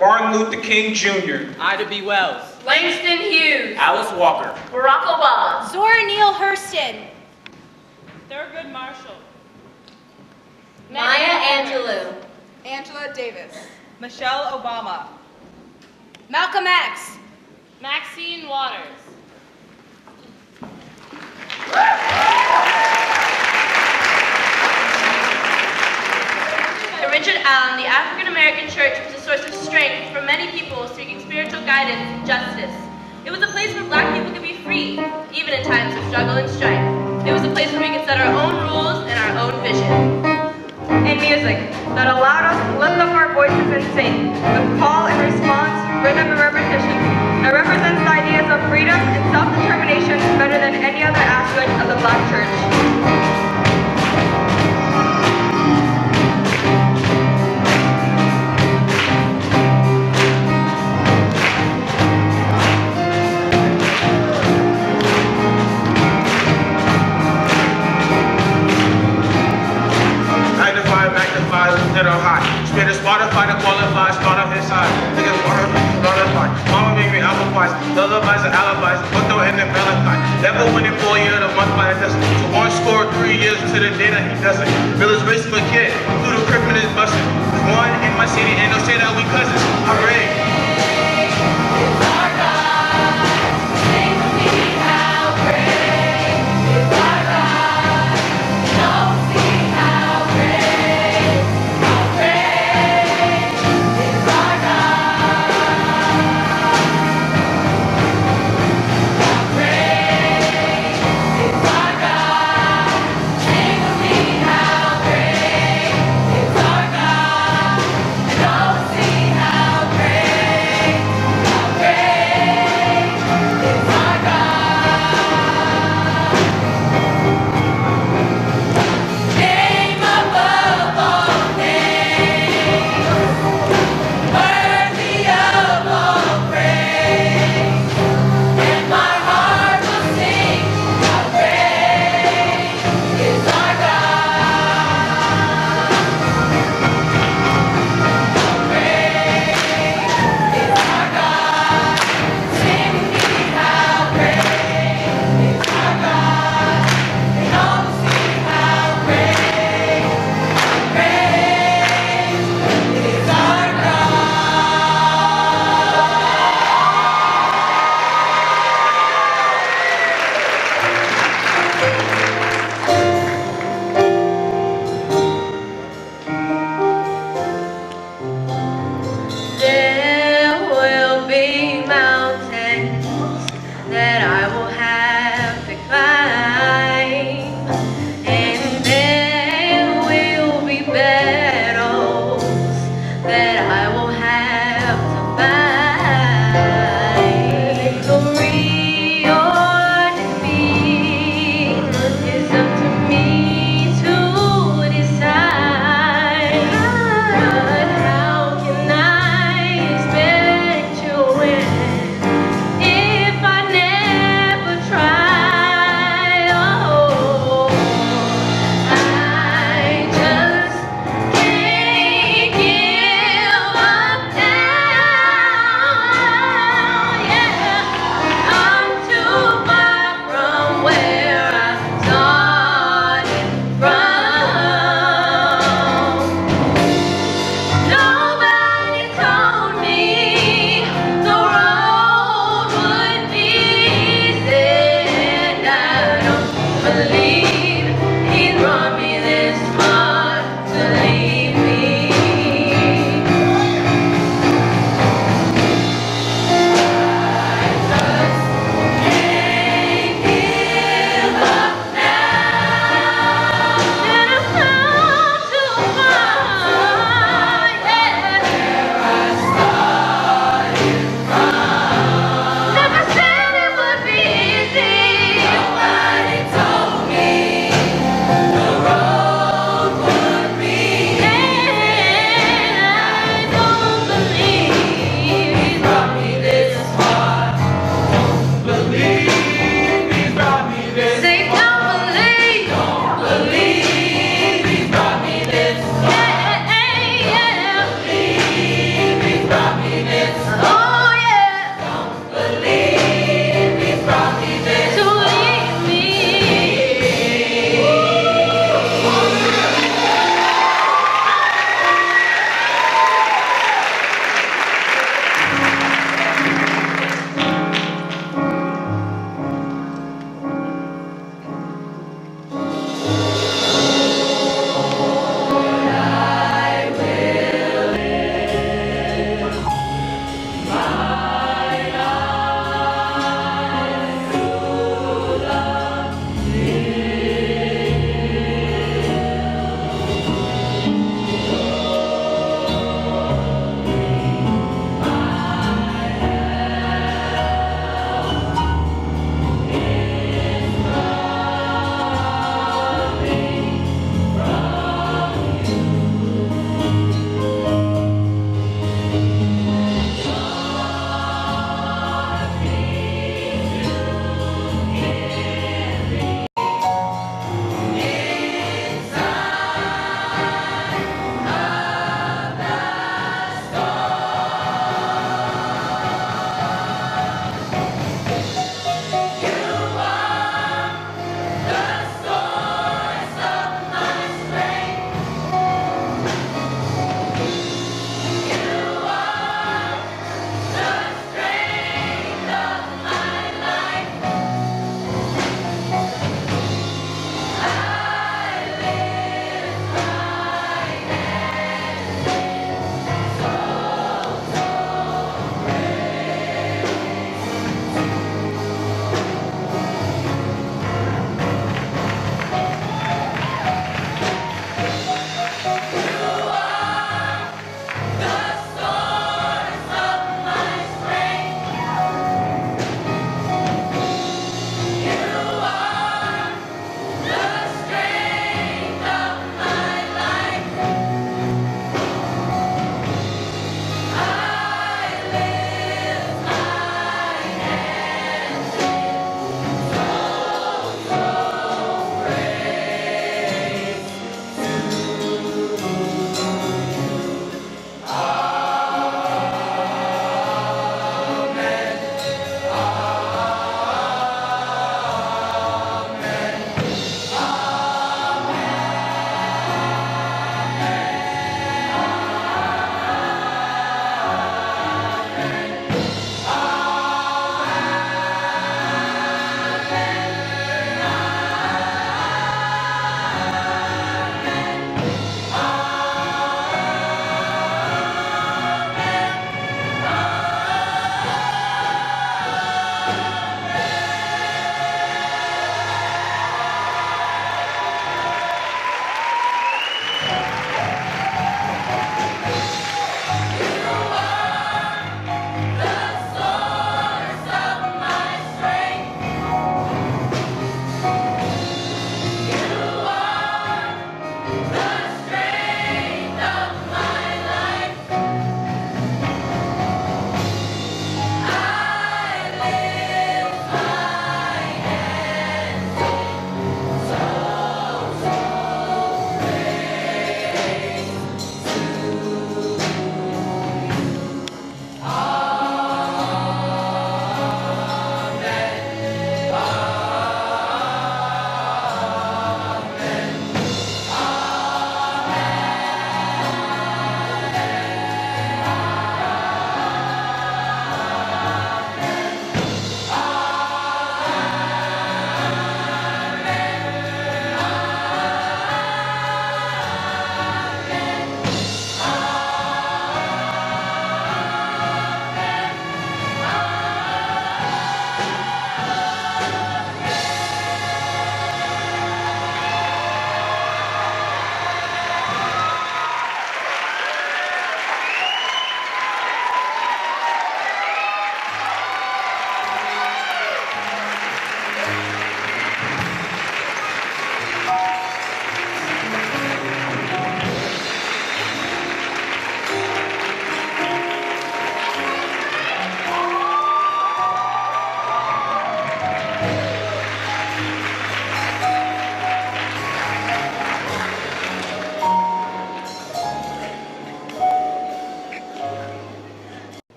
Martin Luther King Jr. Ida B. Wells. Langston Hughes. Alice Walker. Barack Obama. Zora Neale Hurston. Thurgood Marshall. Maya Angelou. Angela Davis. Michelle Obama. Malcolm X. Maxine Waters. To Richard Allen, the African American church was a source of strength for many people seeking spiritual guidance and justice. It was a place where black people could be free, even in times of struggle and strife. It was a place where we could set our own rules and our own vision. and music that allowed us to lift up our voices and sing with call and response, rhythm and repetition that represents the ideas of freedom and self-determination better than any other aspect of the Black church. Magnify, lift on high. Spit a Spotify to qualify, start off his side. Niggas water, butterfly. Mama made me apple pies, lullabies and alibis, put no in the Valentine. Never win it for a year, the month by a dozen. So one score 3 years to the day that he doesn't. Bill is racing a kid, through the crib and his busting. One in my city, and don't say that we cousins. I'm ready. How great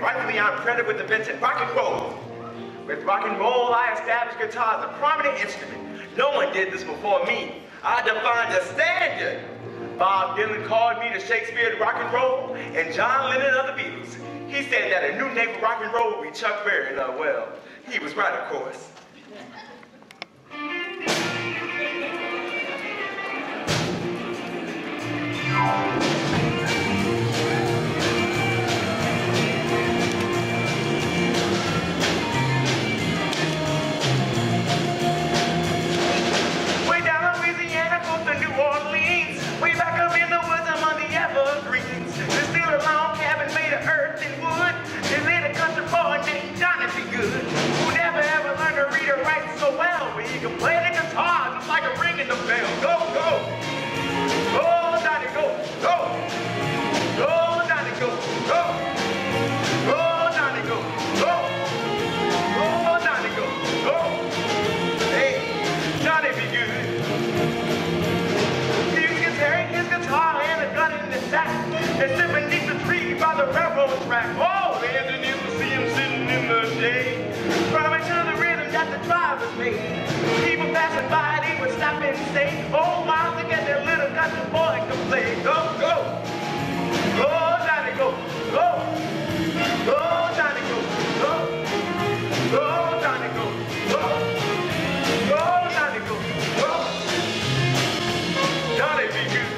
rightfully I'm credited with inventing rock and roll. With rock and roll, I established guitar as a prominent instrument. No one did this before me. I defined a standard. Bob Dylan called me the Shakespeare of rock and roll, and John Lennon of the Beatles. He said that a new name for rock and roll would be Chuck Berry. Well, he was right, of course. Way down in Louisiana, close to New Orleans. Way back up in the woods among the evergreens. There's still a long cabin made of earth and wood. There lived a country boy named Johnny B. Good, who never ever learned to read or write so well, but he could play the guitar just like a ring in the bell. Go, go! Go, Johnny, go! Go! Go, Johnny, go! Go! Go, Johnny, go! Go! Go, Johnny, go! Go! Hey, Johnny be good. He was carrying his guitar and a gun in his sack, and sit beneath the tree by the railroad track. Oh, the engineers would see him sitting in the shade, drumming to the rhythm that the drivers made. People passing by, they would stop and say, oh, wow, look at that little country boy can play. Go, go! Go, Johnny, go! Go! Go, Johnny, go! Go! Go, Johnny, go! Go! Go, Johnny, go! Go! Johnny be good.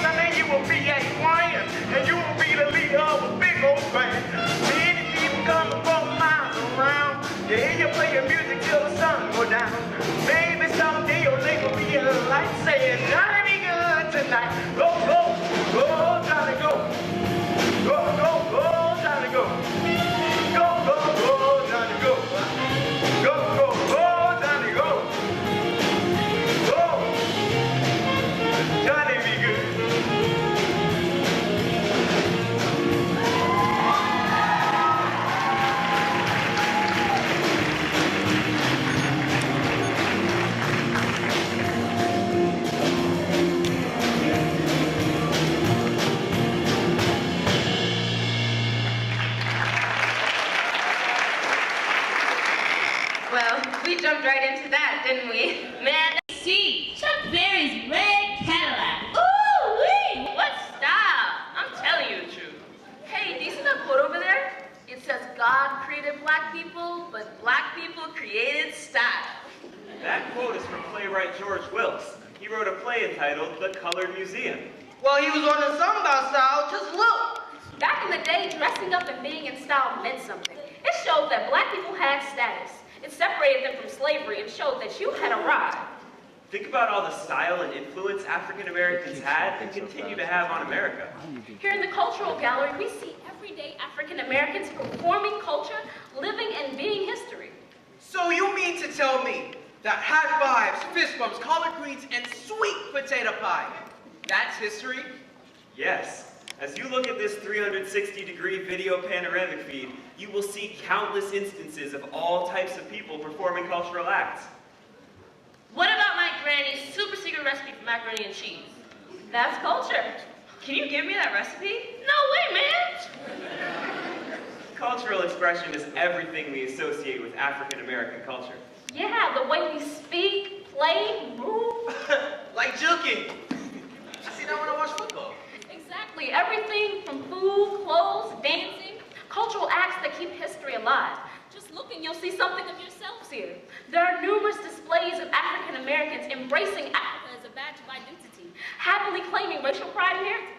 Someday you will be a lion, and you will be the leader of a big old band. Many people coming from miles around. They hear you play your music till the sun go down. Maybe someday your leg will be in the light saying, Johnny be good tonight. Go, go, go, Johnny, go. Go, go, go, Johnny, go. Go, go, go, Johnny, go. Go, go, go, Johnny, go. Go. Johnny be good. Well, we jumped right into that, didn't we? Man, See, Chuck Berry's red Cadillac. ooh-wee! What style! I'm telling you the truth. Hey, do you see that quote over there? It says God created black people, but black people created style. That quote is from playwright George Wilkes. He wrote a play entitled The Colored Museum. Well, he was on a song about style, just look. Back in the day, dressing up and being in style meant something. It showed that black people had status. It separated them from slavery and showed that you had arrived. Think about all the style and influence African Americans had and continue to have on America. Here in the Cultural Gallery, we see everyday African Americans performing culture, living and being history. So you mean to tell me that high fives, fist bumps, collard greens, and sweet potato pie, that's history? Yes. As you look at this 360-degree video panoramic feed, you will see countless instances of all types of people performing cultural acts. What about my granny's super secret recipe for macaroni and cheese? That's culture. Can you give me that recipe? No way, man! Cultural expression is everything we associate with African American culture. Yeah, the way we speak, play, move. Like juking. I see that when I watch football. Exactly. Everything from food, clothes, dancing, cultural acts that keep history alive. Just look and you'll see something of yourselves here. There are numerous displays of African Americans embracing Africa as a badge of identity, happily claiming racial pride and heritage.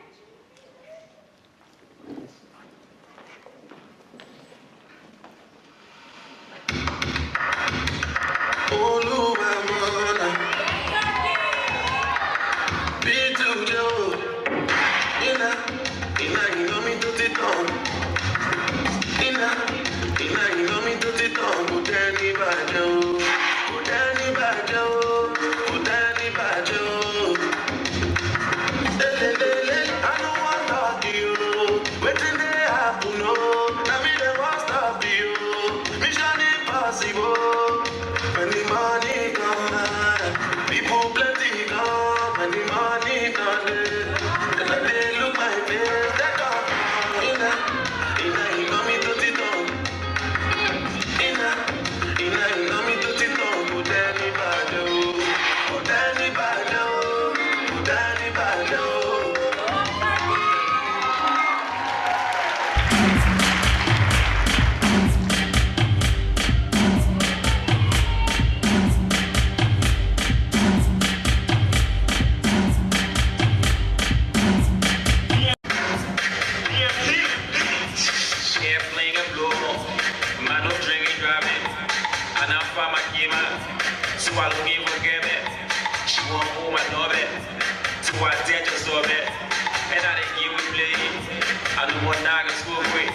I do one nag and school quick.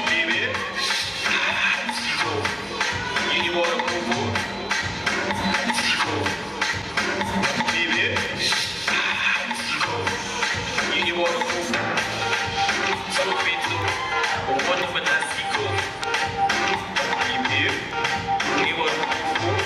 Baby. You want to move? Baby. You want to move? So fit. One for Nasiko. Baby. You want to move?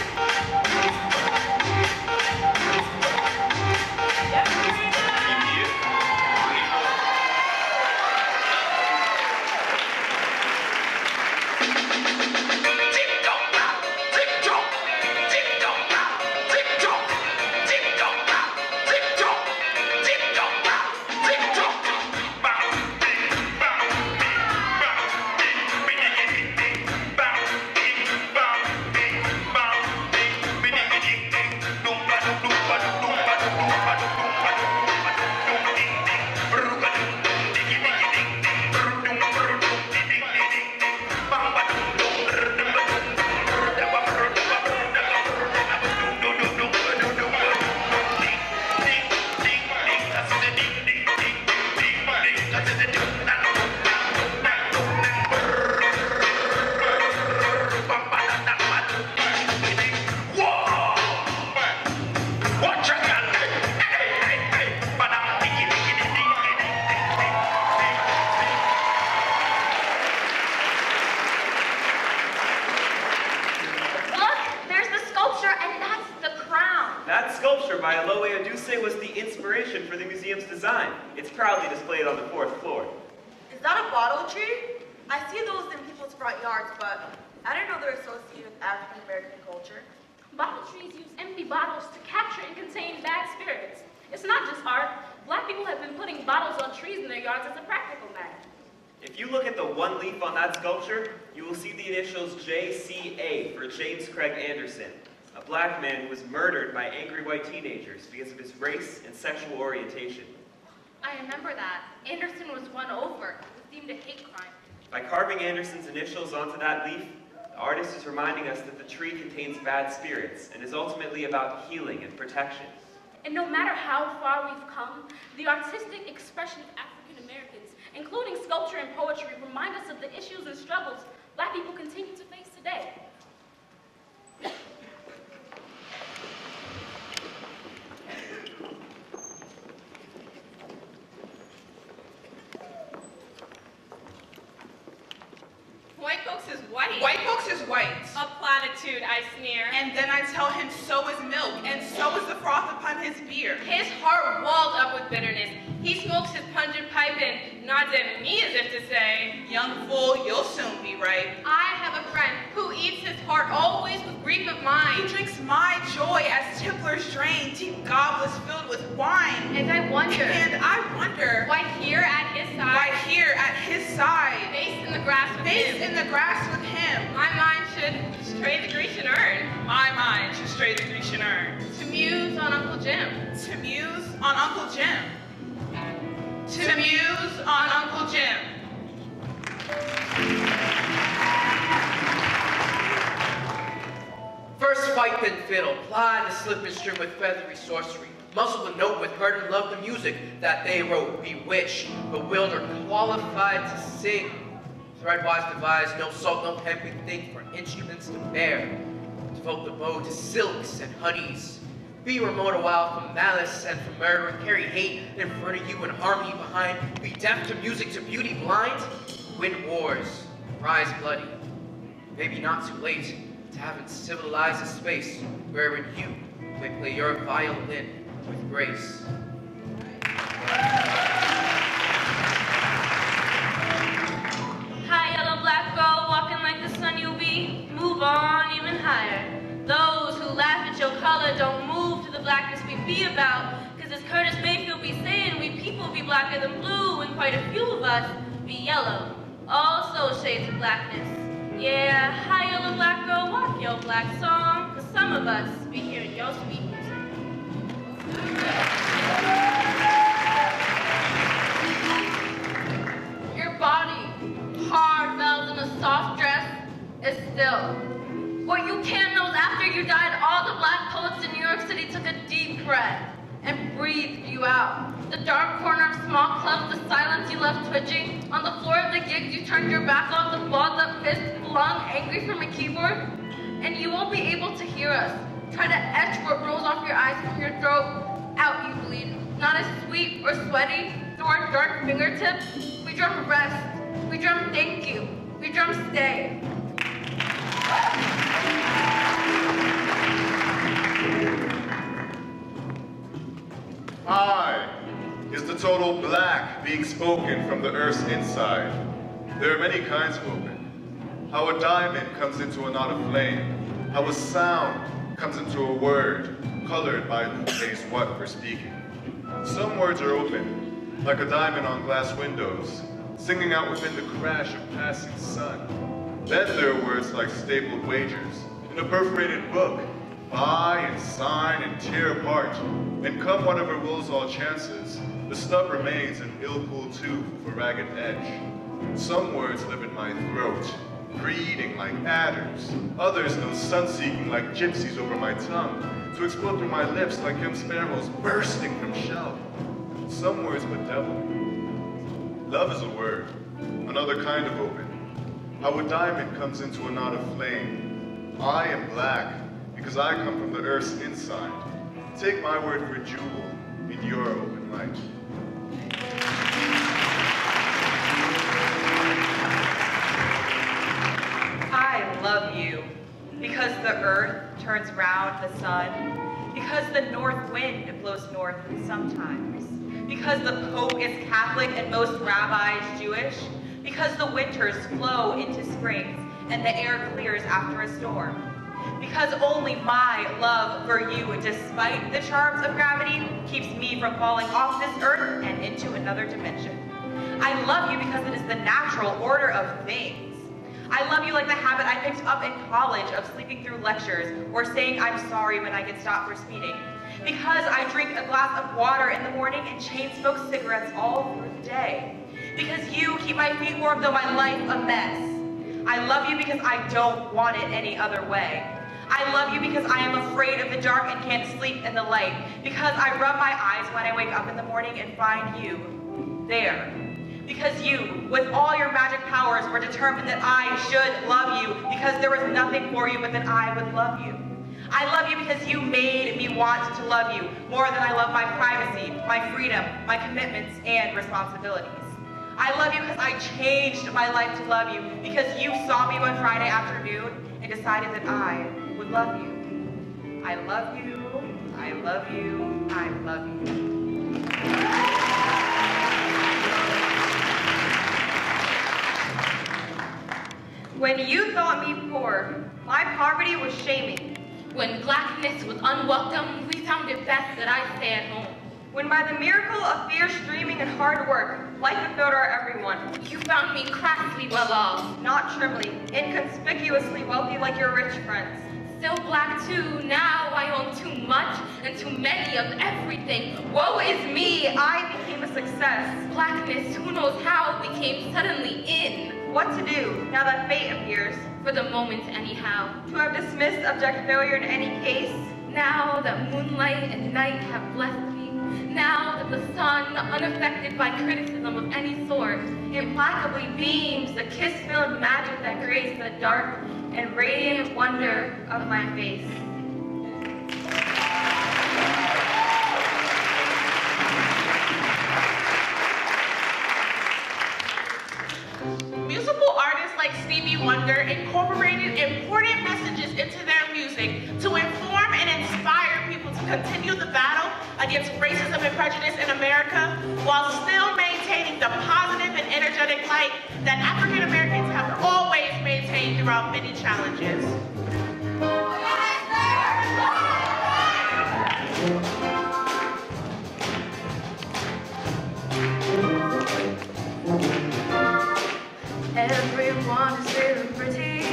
Was the inspiration for the museum's design. It's proudly displayed on the 4th floor. Is that a bottle tree? I see those in people's front yards, but I didn't know they're associated with African American culture. Bottle trees use empty bottles to capture and contain bad spirits. It's not just art. Black people have been putting bottles on trees in their yards as a practical matter. If you look at the one leaf on that sculpture, you will see the initials JCA for James Craig Anderson, a black man who was murdered by angry white teenagers because of his race and sexual orientation. I remember that. Anderson was won over. It was deemed a hate crime. By carving Anderson's initials onto that leaf, the artist is reminding us that the tree contains bad spirits and is ultimately about healing and protection. And no matter how far we've come, the artistic expression of African Americans, including sculpture and poetry, remind us of the issues and struggles Black people continue to face today. White folks is white. White folks is white. A platitude, I sneer. And then I tell him so is milk, and so is the froth upon his beer. His heart walled up with bitterness. He smokes his pungent pipe and nods at me as if to say, young fool, you'll soon be right. I have a friend who eats his heart always with grief of mine. He drinks my joy as tipplers drain deep goblets filled with wine. And I wonder. Why here at his side. Why here at his side. Face in the grass with him. In the grass with him. My mind should stray the Grecian urn. My mind should stray the Grecian urn. To muse on Uncle Jim. To muse on Uncle Jim. To muse on Uncle Jim. First fight, then fiddle, ply the slippery string with feathery sorcery, muzzle the note with hurt and love the music that they wrote, bewitched, bewildered, qualified to sing. Threadwise devised, no salt, no hemping thing for instruments to bear. Devote the bow to silks and honeys. Be remote a while from malice and from murder, and carry hate in front of you and harmony behind. Be deaf to music, to beauty blind. Win wars, rise bloody. Maybe not too late to have civilized a space wherein you may play your violin with grace. Hi, yellow black girl, walking like the sun you be. Move on even higher. Those who laugh at your color don't move to the blackness we be about. Cause as Curtis Mayfield be saying, we people be blacker than blue, and quite a few of us be yellow. Also shades of blackness. Yeah, hi yellow black girl, walk your black song. Cause some of us be hearing your sweet music. Your body, hard bells in a soft dress, is still. What you can't know is after you died, all the black poets in New York City took a deep breath and breathed breathed you out. The dark corner of small clubs, the silence you left twitching. On the floor of the gigs, you turned your back on the balled up fist, flung angry from a keyboard. And you won't be able to hear us. Try to etch what rolls off your eyes from your throat. Out you bleed. Not as sweet or sweaty. Through our dark fingertips, we drum rest. We drum thank you. We drum stay. I is the total black being spoken from the earth's inside. There are many kinds of open. How a diamond comes into a knot of flame. How a sound comes into a word, colored by who pays what for speaking. Some words are open, like a diamond on glass windows, singing out within the crash of passing sun. Then there are words like stapled wagers, in a perforated book, buy and sign and tear apart, and come whatever wills all chances, the stub remains an ill-cooled tooth with a ragged edge. Some words live in my throat, breeding like adders. Others know sun-seeking like gypsies over my tongue, to explode through my lips like young sparrows bursting from shell. Some words bedevil me. Love is a word, another kind of open. How a diamond comes into a knot of flame. I am black, because I come from the earth's inside. Take my word for jewel in your open light. I love you because the earth turns round the sun, because the north wind blows north sometimes, because the Pope is Catholic and most rabbis Jewish, because the winters flow into springs and the air clears after a storm, because only my love for you, despite the charms of gravity, keeps me from falling off this earth and into another dimension. I love you because it is the natural order of things. I love you like the habit I picked up in college of sleeping through lectures or saying I'm sorry when I get stopped for speeding. Because I drink a glass of water in the morning and chain smoke cigarettes all through the day. Because you keep my feet warm though my life a mess. I love you because I don't want it any other way. I love you because I am afraid of the dark and can't sleep in the light. Because I rub my eyes when I wake up in the morning and find you there. Because you, with all your magic powers, were determined that I should love you because there was nothing for you but that I would love you. I love you because you made me want to love you more than I love my privacy, my freedom, my commitments, and responsibilities. I love you because I changed my life to love you because you saw me one Friday afternoon and decided that I would love you. I love you, I love you, I love you. When you thought me poor, my poverty was shaming. When blackness was unwelcome, we found it best that I stay at home. When by the miracle of fierce dreaming and hard work, life fulfilled our everyone, you found me crassly well off. Not trimly, inconspicuously wealthy like your rich friends. Still black too, now I own too much and too many of everything. Woe is me! I became a success. Blackness, who knows how, became suddenly in. What to do, now that fate appears? For the moment, anyhow. To have dismissed abject failure in any case? Now that moonlight and night have blessed me, now that the sun, unaffected by criticism of any sort, implacably beams the kiss-filled magic that creates the dark and radiant wonder of my face. Musical artists like Stevie Wonder incorporated important messages into their music to inform and inspire people to continue the battle against racism and prejudice in America while still maintaining the positive and energetic light that African Americans have always maintained throughout many challenges. Everyone is feeling pretty.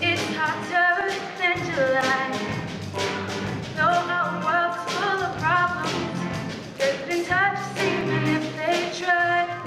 It's hotter than July. Though our world's full of problems, they've been touched even if they try.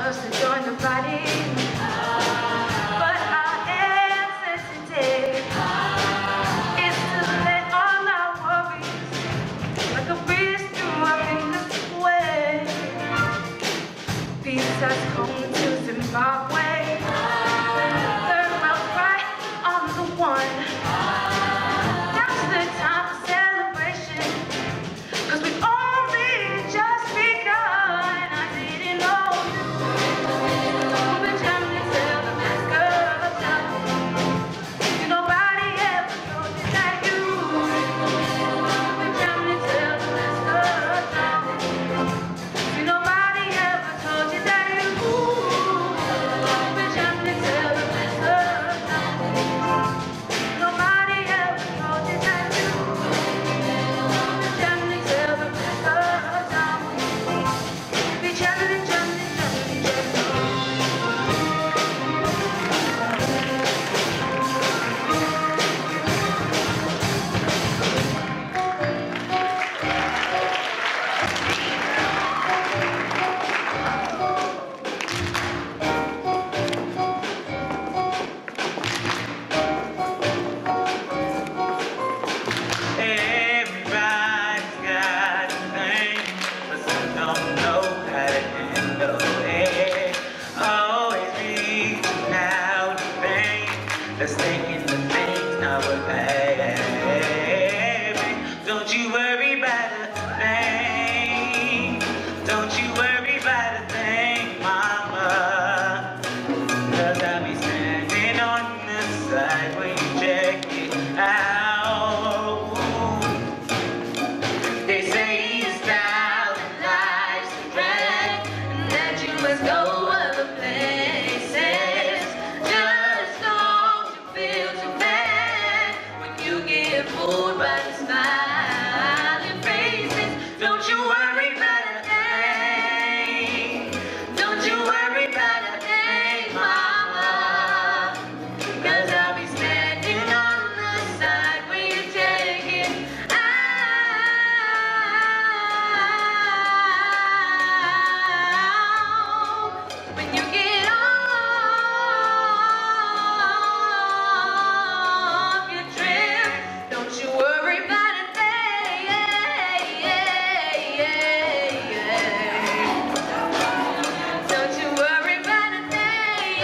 us to join the body. But our answer today is to let all our worries, like a breeze through our fingers, away. Peace has come to Zimbabwe. Third world right on the one. Now's the time for celebration, 'cause we've only just begun. I didn't know we've been jamming till the mask of time. Nobody ever told you that you've been jamming till the mask of time. Nobody ever told you that you've been jamming till the mask of time. Nobody ever told you that you've been jamming till the mask of time. Be jamming, jamming, jamming, jamming. Everybody's got a thing, but some don't know how to handle it. Always reaching out to things that's taking the things not worth having. Don't you worry about a thing. Don't you worry about a thing, mama. 'Cause I'll be standing on the side when you check it out. They say your style and life's a drag, and that you must go other places. Just don't you feel too bad when you get fooled by the smiling faces. Don't you worry about a thing. Don't you worry about a thing, mama. 'Cause I'll be standing on the side when you take it out. When you get off your trip, don't you worry about a thing. Don't you worry about a thing.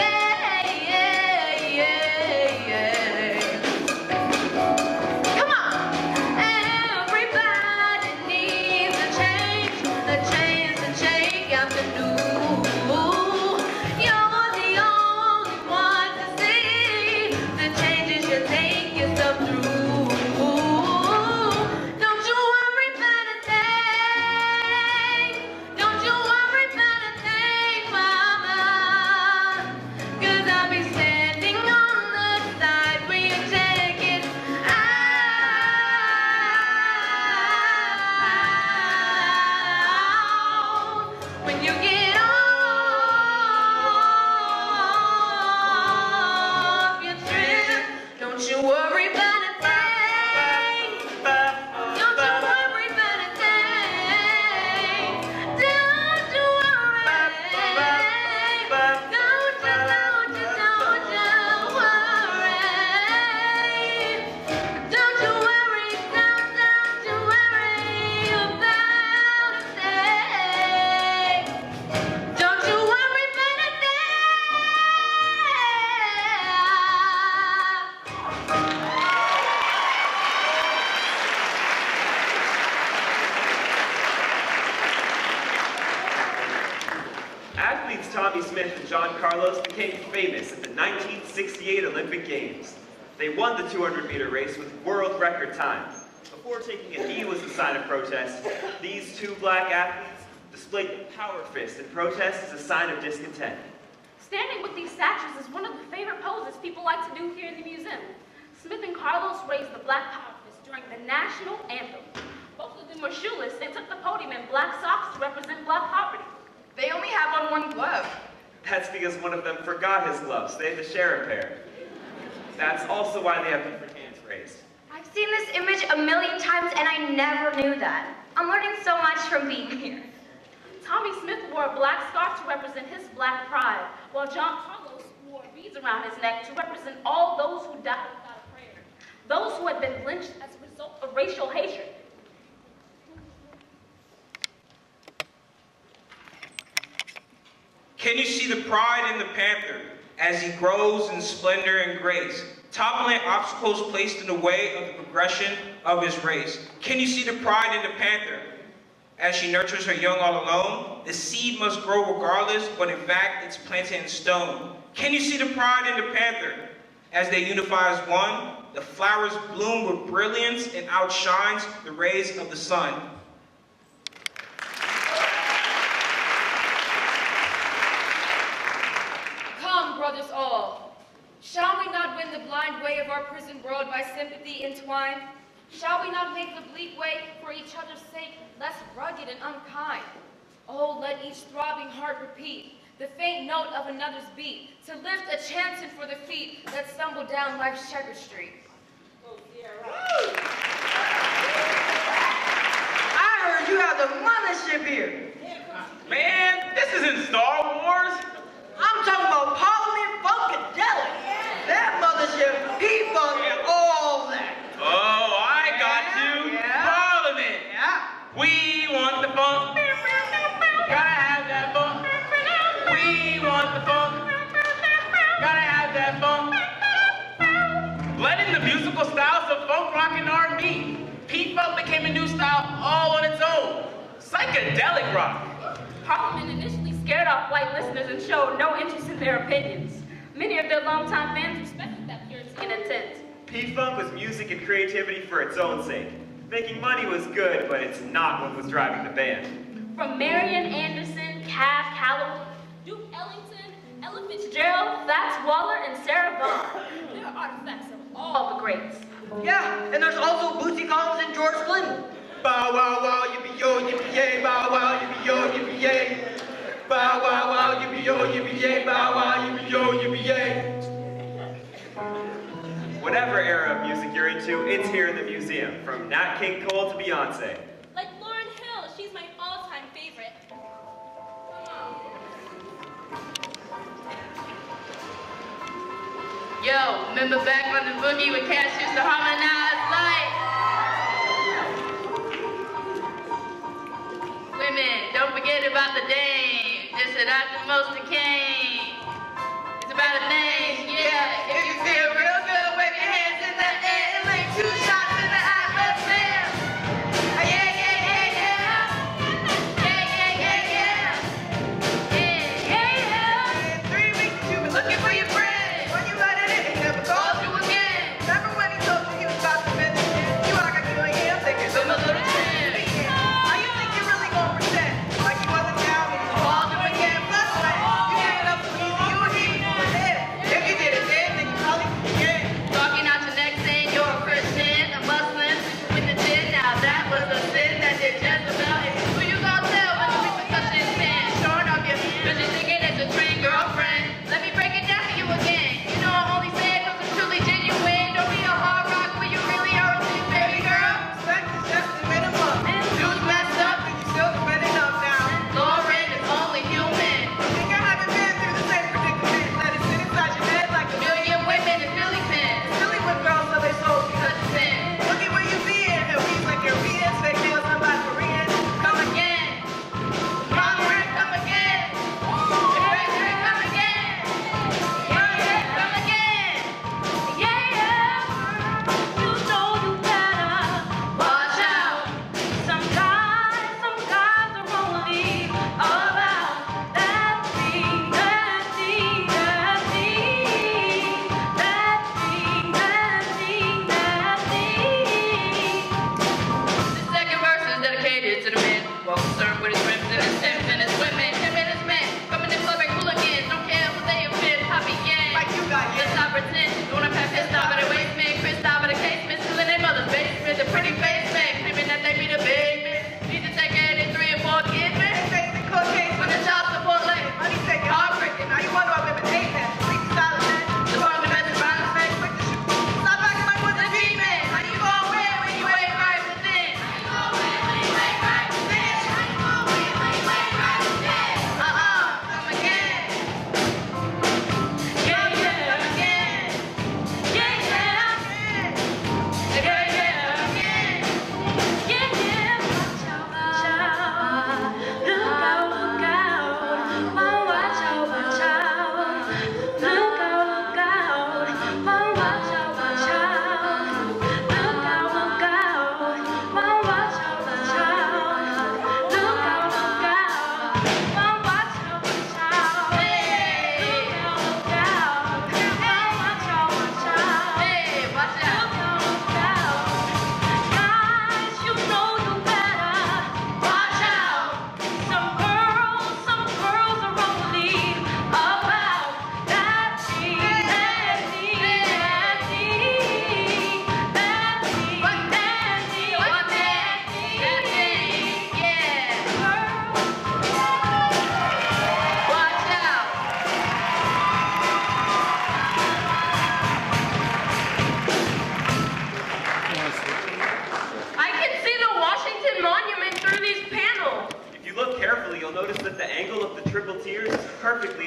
Come on! Everybody needs a change to shake out the new. You're the only one to see the changes you take yourself through. Don't you worry about a thing. Don't you worry about a thing, mama. 'Cause I'll be standing on the side when you take it out. When you get off your trip, don't you worry about a thing. Don't you worry about a thing. Don't you worry. Don't you worry. Don't you worry, don't you worry about a thing. Don't you worry about a Athletes Tommy Smith and John Carlos became famous at the 1968 Olympic Games. They won the 200-meter race with world record time. Before taking a knee was a sign of protest, these two black athletes displayed the power fist in protest as a sign of discontent. Standing with these statues is one of the favorite poses people like to do here in the museum. Smith and Carlos raised the black power fist during the national anthem. Both of them were shoeless and took the podium in black socks to represent black poverty. They only have on one glove. That's because one of them forgot his gloves. They had to share a pair. That's also why they have different hands raised. I've seen this image a million times and I never knew that. I'm learning so much from being here. Tommy Smith wore a black scarf to represent his black pride, while John Carlos wore beads around his neck to represent all those who died without a prayer, those who had been lynched as a result of racial hatred. Can you see the pride in the panther as he grows in splendor and grace, toppling obstacles placed in the way of the progression of his race? Can you see the pride in the panther as she nurtures her young all alone? The seed must grow regardless, but in fact it's planted in stone. Can you see the pride in the panther as they unify as one? The flowers bloom with brilliance and outshines the rays of the sun. Brothers all, shall we not win the blind way of our prison world by sympathy entwined? Shall we not make the bleak way for each other's sake less rugged and unkind? Oh, let each throbbing heart repeat the faint note of another's beat, to lift a chanson for the feet that stumble down life's checkered street. I heard you have the mothership here. Man, this isn't Star Wars. I'm talking about Parliament Funkadelic. That mothership, P-Funk, and all that. Oh, I got you. Yeah. Parliament. Yeah. We want the funk. Gotta have that funk. We want the funk. Gotta have that funk. Blending the musical styles of funk, rock, and R&B, P-Funk became a new style all on its own. Psychedelic rock. Parliament initially scared off white listeners and showed no interest in their opinions. Many of their longtime fans respected that purity and intent. P-Funk was music and creativity for its own sake. Making money was good, but it's not what was driving the band. From Marian Anderson, Cass Calloway, Duke Ellington, Ella Fitzgerald, Fats Waller, and Sarah Vaughan, they're artifacts of all the greats. Yeah, and there's also Bootsy Collins and George Clinton. Bow wow wow, yippee yo, yippee yay, bow wow, yippee yo, yippee yay. Bow wow wow, yippee yo, yippee yay, bow wow, yippee yo, yippee yay. Whatever era of music you're into, it's here in the museum, from Nat King Cole to Beyonce. Like Lauryn Hill, she's my all-time favorite. Yo, remember back on the boogie when cats used to harmonize like? Women, don't forget about the dame. This is not the most decaying. It's about a name, yeah. If you feel real good, wave your hands in the air and lay 2 shots in the atmosphere. Yeah, yeah, yeah, yeah. Yeah, yeah, yeah, yeah. Yeah, yeah, yeah. In 3 weeks, you've been Looking for your friend. When you let it in, he never Called called you again. Remember when he told you he was about to finish it? You act like you ain't here thinking. With my little friend. How you think you really gonna pretend? Like you wasn't down when you called him again? Plus, man, you gave it up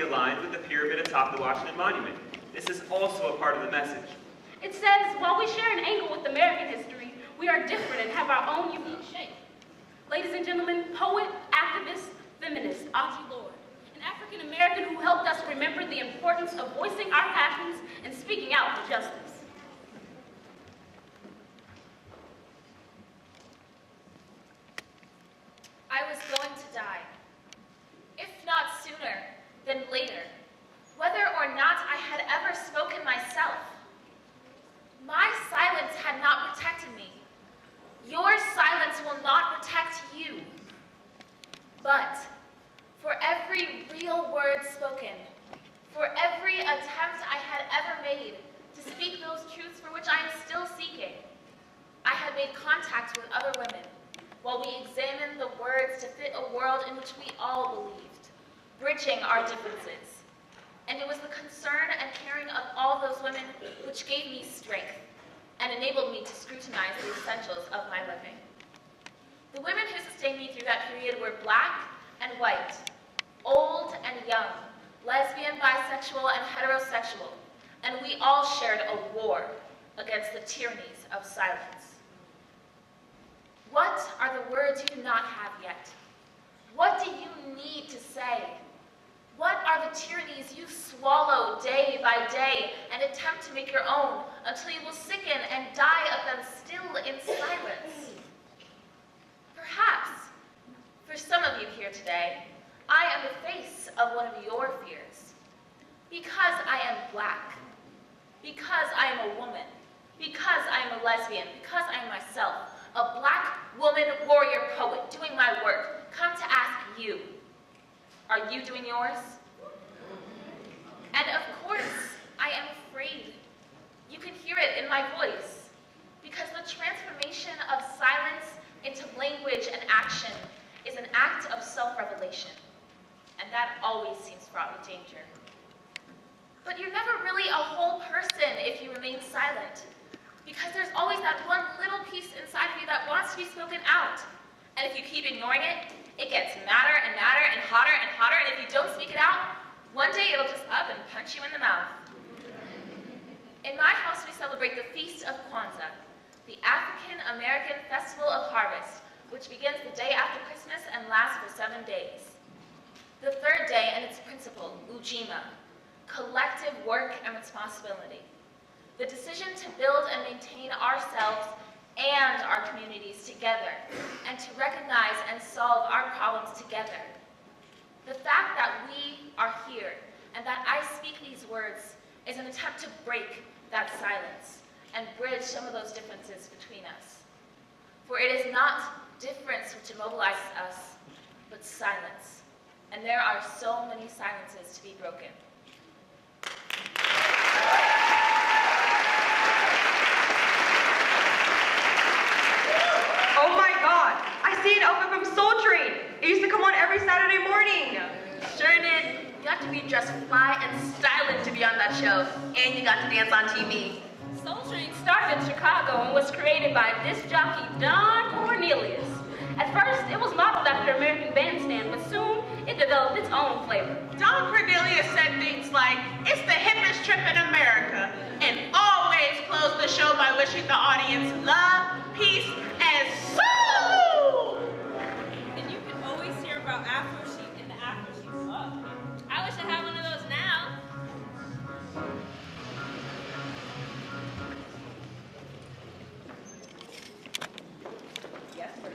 aligned with the pyramid atop the Washington Monument. This is also a part of the message. It says, while we share an angle with American history, we are different and have our own unique shape. Ladies and gentlemen, poet, activist, feminist, Audre Lorde, an African American who helped us remember the importance of voicing our passions and speaking out for justice. I was going to die, if not sooner, then later, whether or not I had ever spoken myself. My silence had not protected me. Your silence will not protect you. But for every real word spoken, for every attempt I had ever made to speak those truths for which I am still seeking, I had made contact with other women while we examined the words to fit a world in which we all believed, bridging our differences. And it was the concern and caring of all those women which gave me strength and enabled me to scrutinize the essentials of my living. The women who sustained me through that period were Black and white, old and young, lesbian, bisexual, and heterosexual, and we all shared a war against the tyrannies of silence. What are the words you do not have yet? What do you need to say? What are the tyrannies you swallow day by day and attempt to make your own until you will sicken and die of them still in silence? Perhaps, for some of you here today, I am the face of one of your fears. Because I am Black, because I am a woman, because I am a lesbian, because I am myself, a Black woman warrior poet doing my work, come to ask you, are you doing yours? And of course, I am afraid. You can hear it in my voice, because the transformation of silence into language and action is an act of self-revelation, and that always seems fraught with danger. But you're never really a whole person if you remain silent, because there's always that one little piece inside of you that wants to be spoken out. And if you keep ignoring it, it gets madder and madder and hotter, and if you don't speak it out, one day it'll just up and punch you in the mouth. In my house, we celebrate the Feast of Kwanzaa, the African American Festival of Harvest, which begins the day after Christmas and lasts for 7 days. The third day and its principle, Ujima, collective work and responsibility. The decision to build and maintain ourselves and our communities together, and to recognize and solve our problems together. The fact that we are here and that I speak these words is an attempt to break that silence and bridge some of those differences between us. For it is not difference which immobilizes us, but silence. And there are so many silences to be broken. Oh my God, I see an outfit from Soul Train. It used to come on every Saturday morning. Sure did. You got to be dressed fly and stylish to be on that show, and you got to dance on TV. Soul Train started in Chicago and was created by disc jockey Don Cornelius. At first, it was modeled after American Bandstand, but soon it developed its own flavor. Don Cornelius said things like, "It's the hippest trip in America," and always closed the show by wishing the audience love, peace, and soul! And you can always hear about Afro Chic in the Afro Chic Club. I wish I had one of those now. Yes, sir.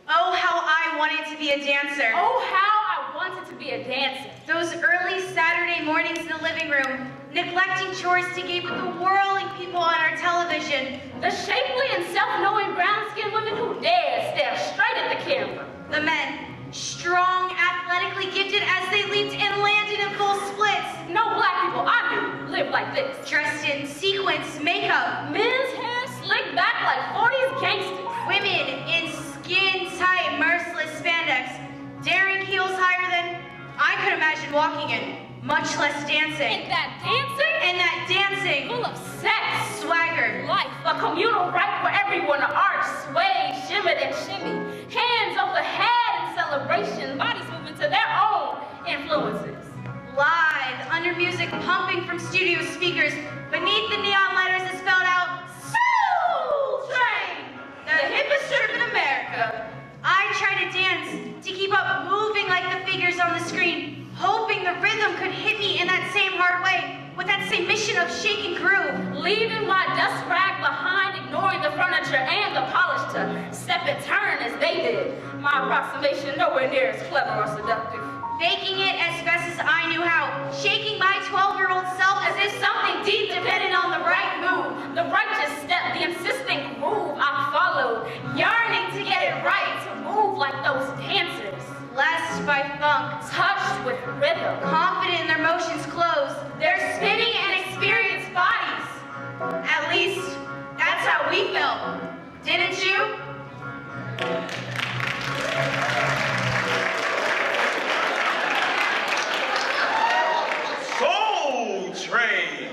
Oh, how I wanted to be a dancer. Oh, how I wanted to be a dancer. Those early Saturday mornings in the living room, neglecting chores to gape at the whirling people on our television. The shapely and self-knowing brown-skinned women who dare stare straight at the camera. The men, strong, athletically gifted as they leaped and landed in full splits. No Black people I knew lived like this. Dressed in sequins, makeup. Men's hair slicked back like 40s gangsters. Women in skin-tight, merciless spandex, daring heels higher than I could imagine walking in. much less dancing. And that dancing? And that dancing. Full of sex, swagger, life, a communal right for everyone to arch, sway, shimmy, and shimmy. Hands over head in celebration, bodies moving to their own influences. Live, under music pumping from studio speakers, beneath the neon letters is spelled out, Soul Train, the hippest trip in America. I tried to dance, to keep up moving like the figures on the screen, hoping the rhythm could hit me in that same hard way, with that same mission of shake and groove. Leaving my dust rag behind, ignoring the furniture and the polish to step and turn as they did. My approximation nowhere near as clever or seductive. Faking it as best as I knew how, shaking my 12-year-old self as if something deep depended on the right move, the righteous step, the insistent groove I followed, yearning to get it right, to move like those dancers. Blessed by funk, touched with rhythm, confident in their motions closed, their spinning and experienced bodies. At least, that's how we felt, didn't you? Soul Train!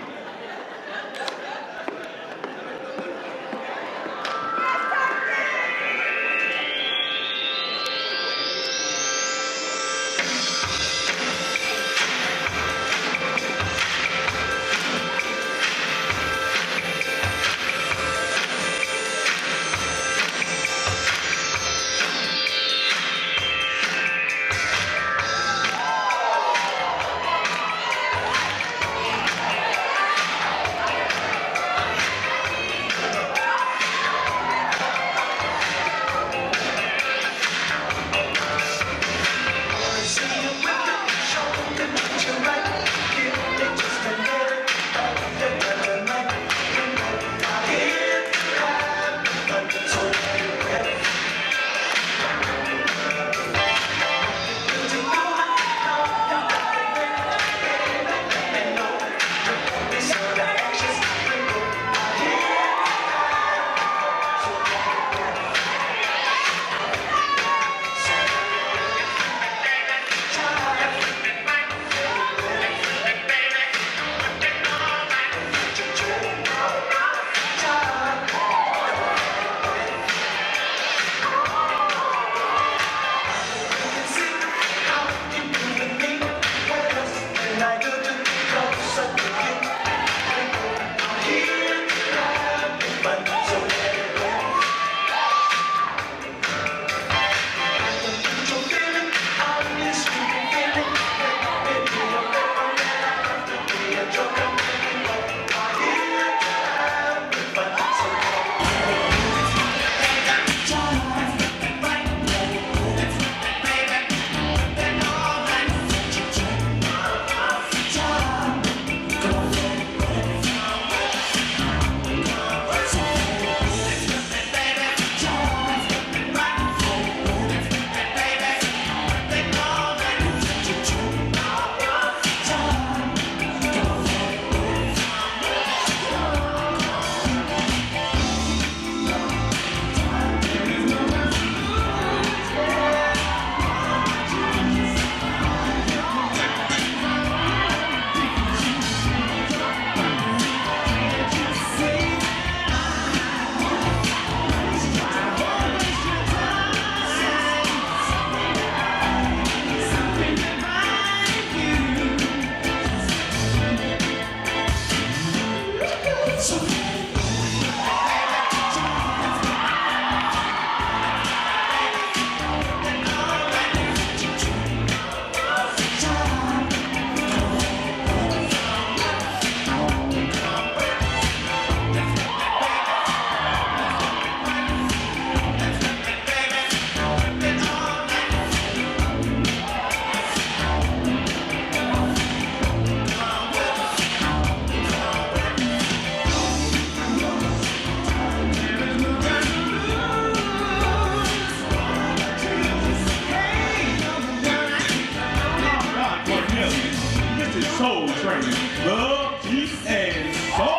Soul Train, love, peace, and soul.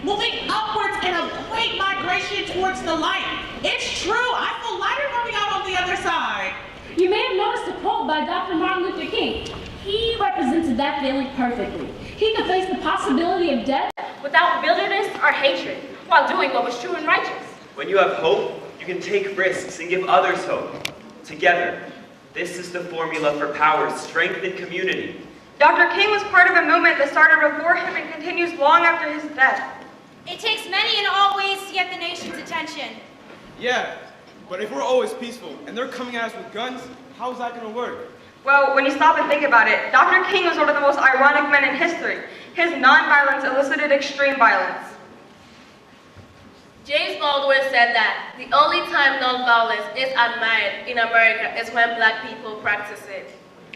moving upwards in a great migration towards the light. It's true, I feel lighter coming out on the other side. You may have noticed a quote by Dr. Martin Luther King. He represented that feeling perfectly. He could face the possibility of death without bitterness or hatred, while doing what was true and righteous. When you have hope, you can take risks and give others hope. Together, this is the formula for power, strength, and community. Dr. King was part of a movement that started before him and continues long after his death. It takes many in all ways to get the nation's attention. Yeah, but if we're always peaceful and they're coming at us with guns, how is that going to work? Well, when you stop and think about it, Dr. King was one of the most ironic men in history. His nonviolence elicited extreme violence. James Baldwin said that the only time nonviolence is admired in America is when black people practice it.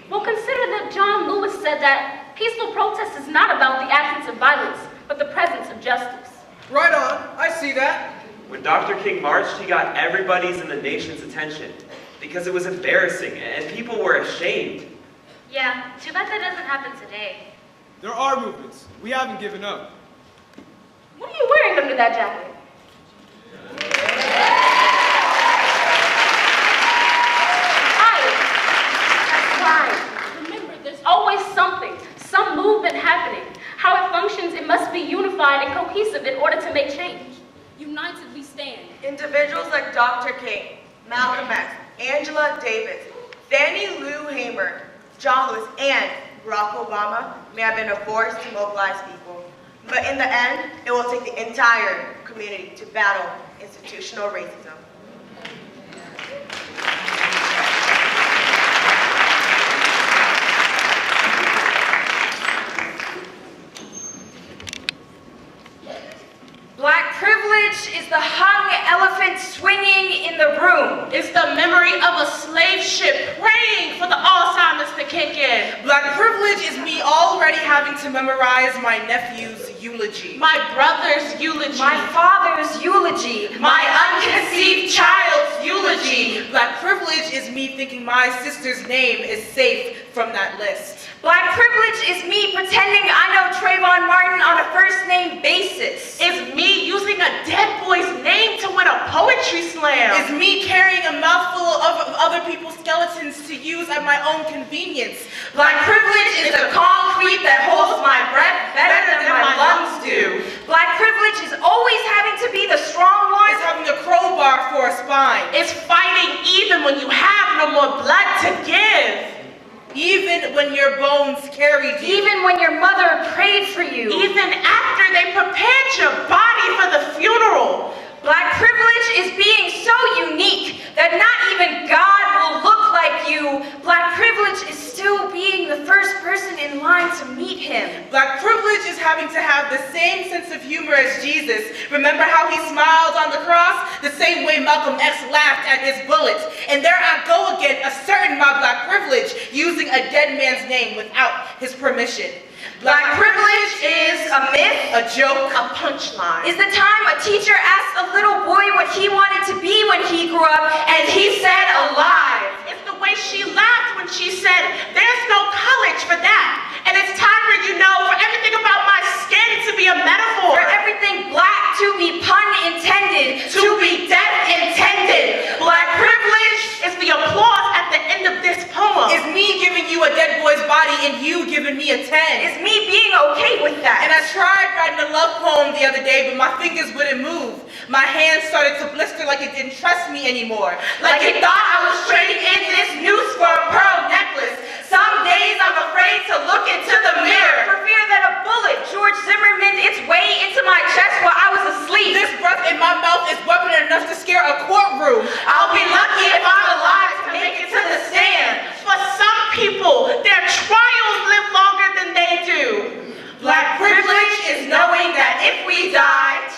Well, consider that John Lewis said that peaceful protest is not about the absence of violence, but the presence of justice. Right on, I see that. When Dr. King marched, he got everybody's and the nation's attention because it was embarrassing and people were ashamed. Yeah, too bad that doesn't happen today. There are movements. We haven't given up. What are you wearing under that jacket? Remember, there's always something, some movement happening. How it functions, it must be unified and cohesive in order to make change. United we stand. Individuals like Dr. King, Malcolm X, Angela Davis, Fannie Lou Hamer, John Lewis, and Barack Obama may have been a force to mobilize people. But in the end, it will take the entire community to battle institutional racism. Black privilege is the hung elephant swinging in the room. It's the memory of a slave ship praying for the Alzheimer's to kick in. Black privilege is me already having to memorize my nephew's eulogy. My brother's eulogy. My father's eulogy. My unconceived child's eulogy. Black privilege is me thinking my sister's name is safe from that list. Black privilege is me pretending I know Trayvon Martin on a first-name basis. It's me using a dead boy's name to win a poetry slam. It's me carrying a mouthful of other people's skeletons to use at my own convenience. Black privilege is the concrete that holds my breath better than my lungs do. Black privilege is always having to be the strong one. It's having a crowbar for a spine. It's fighting even when you have no more blood to give. Even when your bones carried you. Even when your mother prayed for you. Even after they prepared your body for the funeral. Black privilege is being so unique that not even God will look like you. Black privilege is still being the first person in line to meet him. Black privilege is having to have the same sense of humor as Jesus. Remember how he smiled on the cross? The same way Malcolm X laughed at his bullets. And there I go again, asserting my black privilege, using a dead man's name without his permission. Black privilege is a myth, a joke, a punchline. Is the time a teacher asked a little boy what he wanted to be when he grew up, and he said alive. It's the way she laughed when she said, there's no college for that. And it's time for for everything about my skin to be a metaphor. For everything black to be pun intended, to be death intended. Black privilege is the applause at the end of this poem. It's me giving you a dead boy's body and you giving me a 10. It's me being okay with that. And I tried writing a love poem the other day, but my fingers wouldn't move. My hands started to blister like it didn't trust me anymore. Like it thought I was trading in this noose for a pearl necklace. Some days I'm afraid to look into the mirror for fear that a bullet George Zimmerman its way into my chest while I was asleep. This breath in my mouth is weapon enough to scare a courtroom. I'll be lucky if I'm alive to make it to the stand. For some people, their trials live longer than they do. Black privilege is knowing that if we died,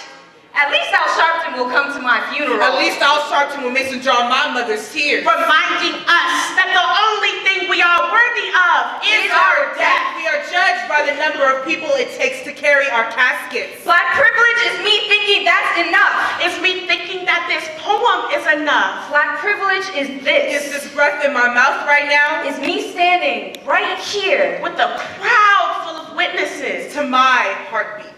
at least Al Sharpton will come to my funeral. At least Al Sharpton will mason jar my mother's tears. Reminding us that the only thing we are worthy of is our death. We are judged by the number of people it takes to carry our caskets. Black privilege is me thinking that's enough. It's me thinking that this poem is enough. Black privilege is this. Is this breath in my mouth right now? Is me standing right here with a crowd full of witnesses to my heartbeat.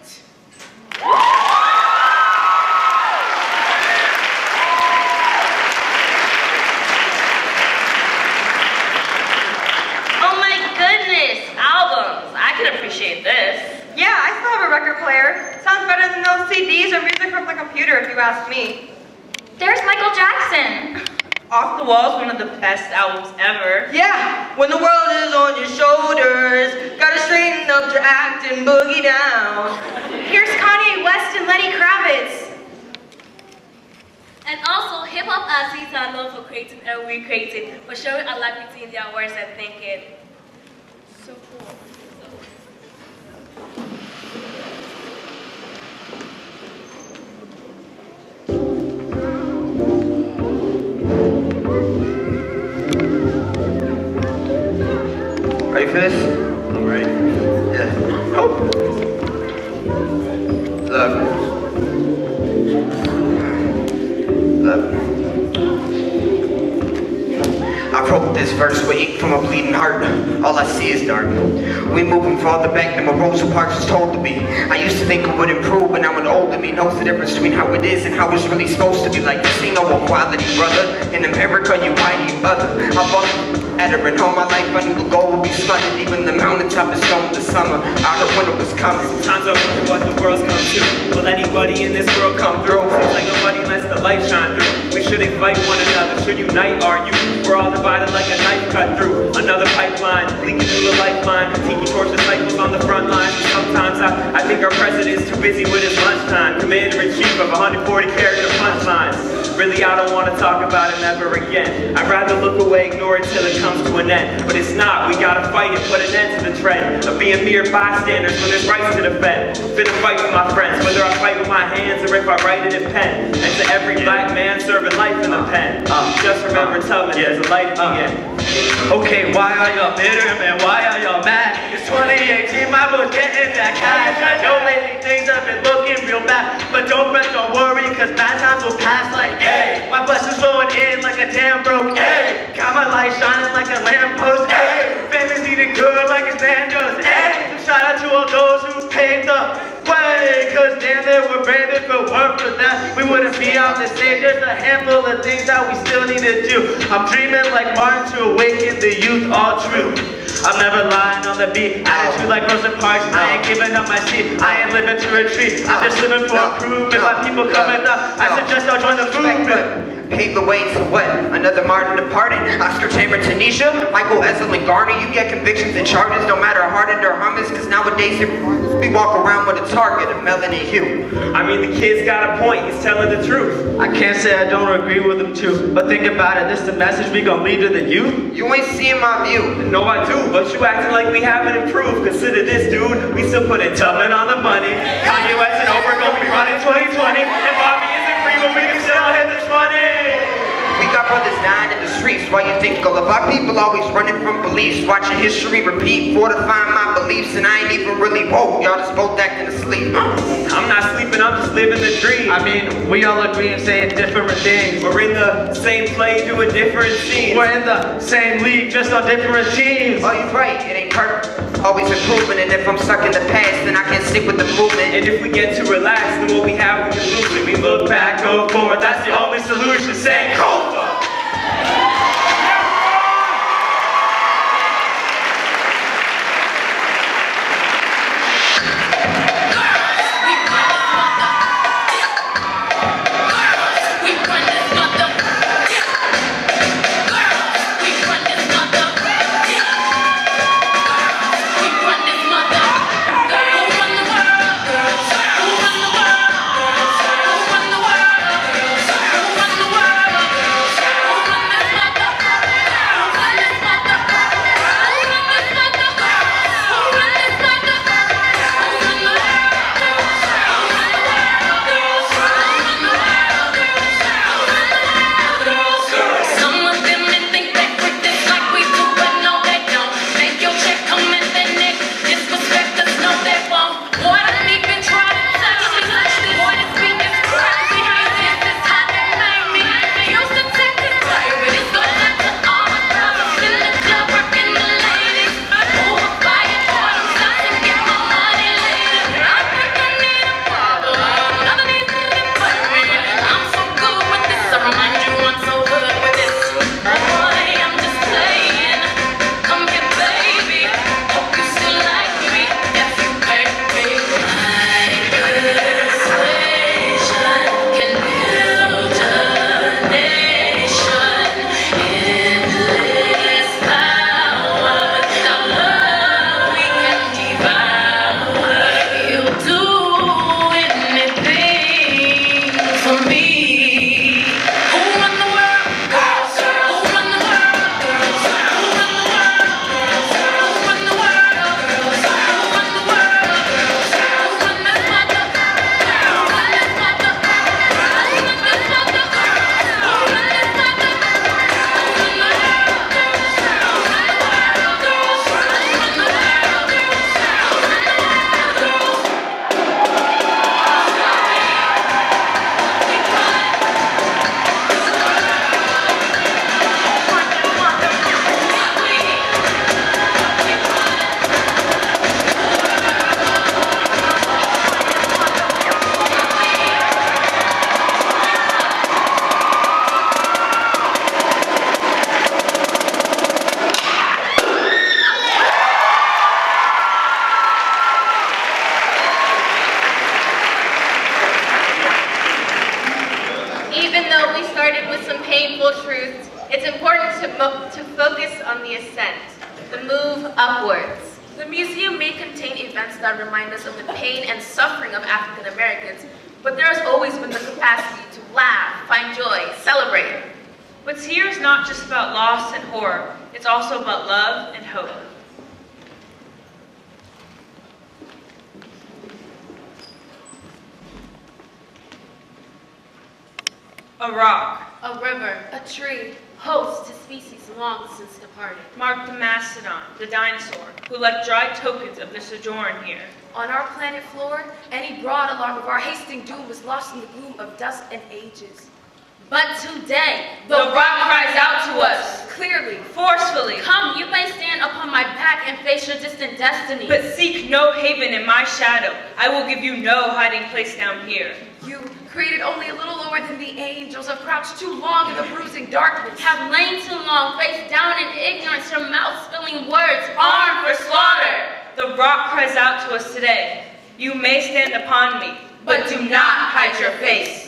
CDs or music from the computer, if you ask me. There's Michael Jackson. Off the Wall's one of the best albums ever. Yeah, when the world is on your shoulders, gotta straighten up your act and boogie down. Here's Kanye West and Lenny Kravitz. And also, hip-hop athletes are known for creating and recreating, for showing alacrity in their words and thinking. So cool. Ready for this? I'm ready. Yeah. Oh. Look. I wrote this verse with ink from a bleeding heart. All I see is dark. We moving farther back than what Rosa Parks was told to be. I used to think it would improve, but now an older me knows the difference between how it is and how it's really supposed to be. Like this ain't no equality, brother. In America, you white, you other. I bumped at her, and all my life I knew the goal would be flooded. Even the mountaintop is stone the summer. Out of winter was coming. Sometimes I wonder what the world's come to. Will anybody in this world come through? Seems like nobody lets the light shine through. We shouldn't fight one another, should unite our youth. We're all divided like a knife cut through. Another pipeline, leaking through the lifeline. Tiki torch disciples on the front lines. Sometimes I think our president's too busy with his lunchtime. Commander-in-chief of 140 character punchlines. Really, I don't want to talk about it ever again. I'd rather look away, ignore it till it comes to an end. But it's not, we gotta fight and put an end to the trend of being mere bystanders when there's rights to defend. Finna fight with my friends, whether I fight with my hands or if I write it in pen. And to every black man serving life in the pen, just remember Tubman, there's a light at the end. Okay, why are y'all bitter, man? Why are y'all mad? It's 2018, my boy's getting that cash. I know lately things have been looking real bad, but don't fret, don't worry, cause bad times will pass like, hey. My blessings flowing in like a damn broke, hey. Got my light shining like a lamppost, hey. Family's eating good like it's banjos, hey. Shout out to all those who paved the way, cause damn they were brave. If it weren't for that, we wouldn't be on this stage. There's a handful of things that we still need to do. I'm dreaming like Martin to awaken the youth, all true. I'm never lying on the beat. Attitude like Rosa Parks, I ain't giving up my seat. I ain't living to retreat. I'm just living for improvement. My people coming up, I suggest y'all join the movement. Pave the way to what? Another martyr departed. Oscar Chamber, Tanisha, Michael Essel and Garner. You get convictions and charges, no matter how hardened or hummus, cause nowadays we walk around with a target of melanin hue. I mean, the kid's got a point, he's telling the truth. I can't say I don't agree with him too, but think about it, this the message we gon' lead to the youth? You ain't seeing my view. No, I do, but you acting like we haven't improved. Consider this, dude, we still putting Tubman on the money. Kanye West and Oprah gon' be running 2020, and Bobby isn't free, but we can still hit this money. We got brothers dying in the streets. Why you think all of our people always running from police? Watching history repeat, fortifying my beliefs, and I ain't even really woke. Y'all just both acting asleep. I'm not sleeping, I'm just living the dream. I mean, we all agree and saying different things. We're in the same play, doing different scenes. We're in the same league, just on different teams. Oh, you're right, it ain't perfect. Always improving, and if I'm stuck in the past, then I can't stick with the movement. And if we get too relaxed, then what we have, we can lose it. We look back, go forward, that's the only solution. Sankofa! painful truth, it's important to focus on the ascent, the move upwards. The museum may contain events that remind us of the pain and suffering of African Americans, but there has always been the capacity to laugh, find joy, celebrate. But here is not just about loss and horror, it's also about love and hope. A rock, a river, a tree, host to species long since departed. marked the mastodon, the dinosaur, who left dry tokens of their sojourn here. On our planet floor, any broad alarm of our hasting doom was lost in the gloom of dust and ages. But today, the rock cries out to us, clearly, forcefully. Come, you may stand upon my back and face your distant destiny. But seek no haven in my shadow. I will give you no hiding place down here. You, created only a little lower than the angels, have crouched too long in the bruising darkness, have lain too long, face down in ignorance, your mouth spilling words, armed for slaughter. The rock cries out to us today. You may stand upon me, but do not hide your face.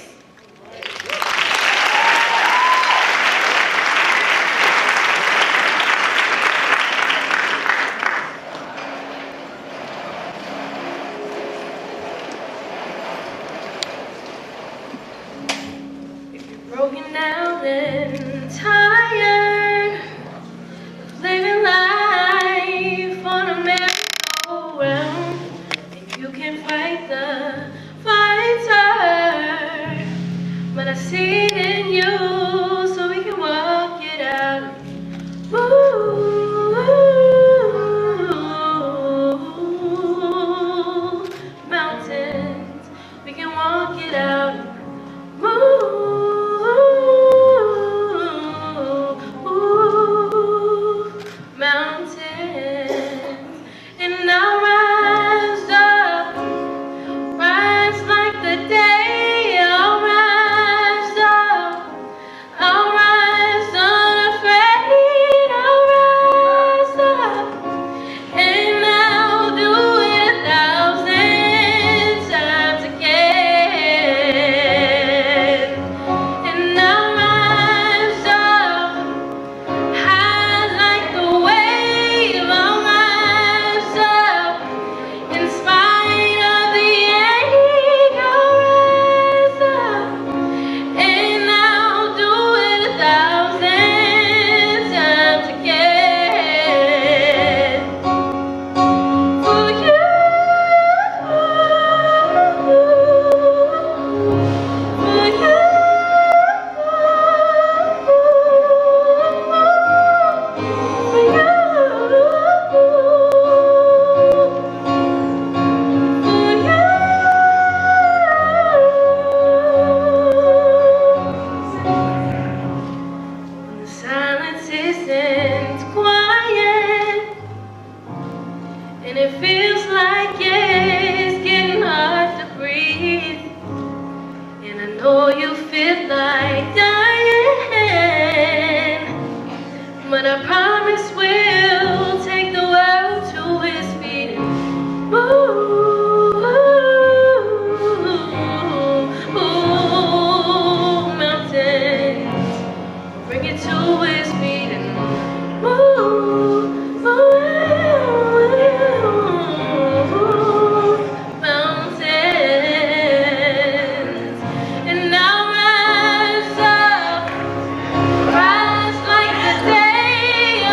Broken down and tired of living life on a merry-go-round, and you can fight the fighter, but I see it in you, so we can walk it out. Mountains, we can walk it out. Mountains, and I'll rise up, rise like the day. I'll rise up, I'll rise unafraid. I'll rise up, and I'll do it 1,000 times again. And I'll rise up, high like the wave. I'll rise up, in spite of the ache. I'll rise up, and I'll do it 1,000 times again. For you, for you. The silence isn't quiet, and it feels like it's getting hard to breathe. And I know you feel like dying, but I promise we'll take the world to its feet and mountains, bring it to its feet and mountains. And I'll rise up, rise like the day.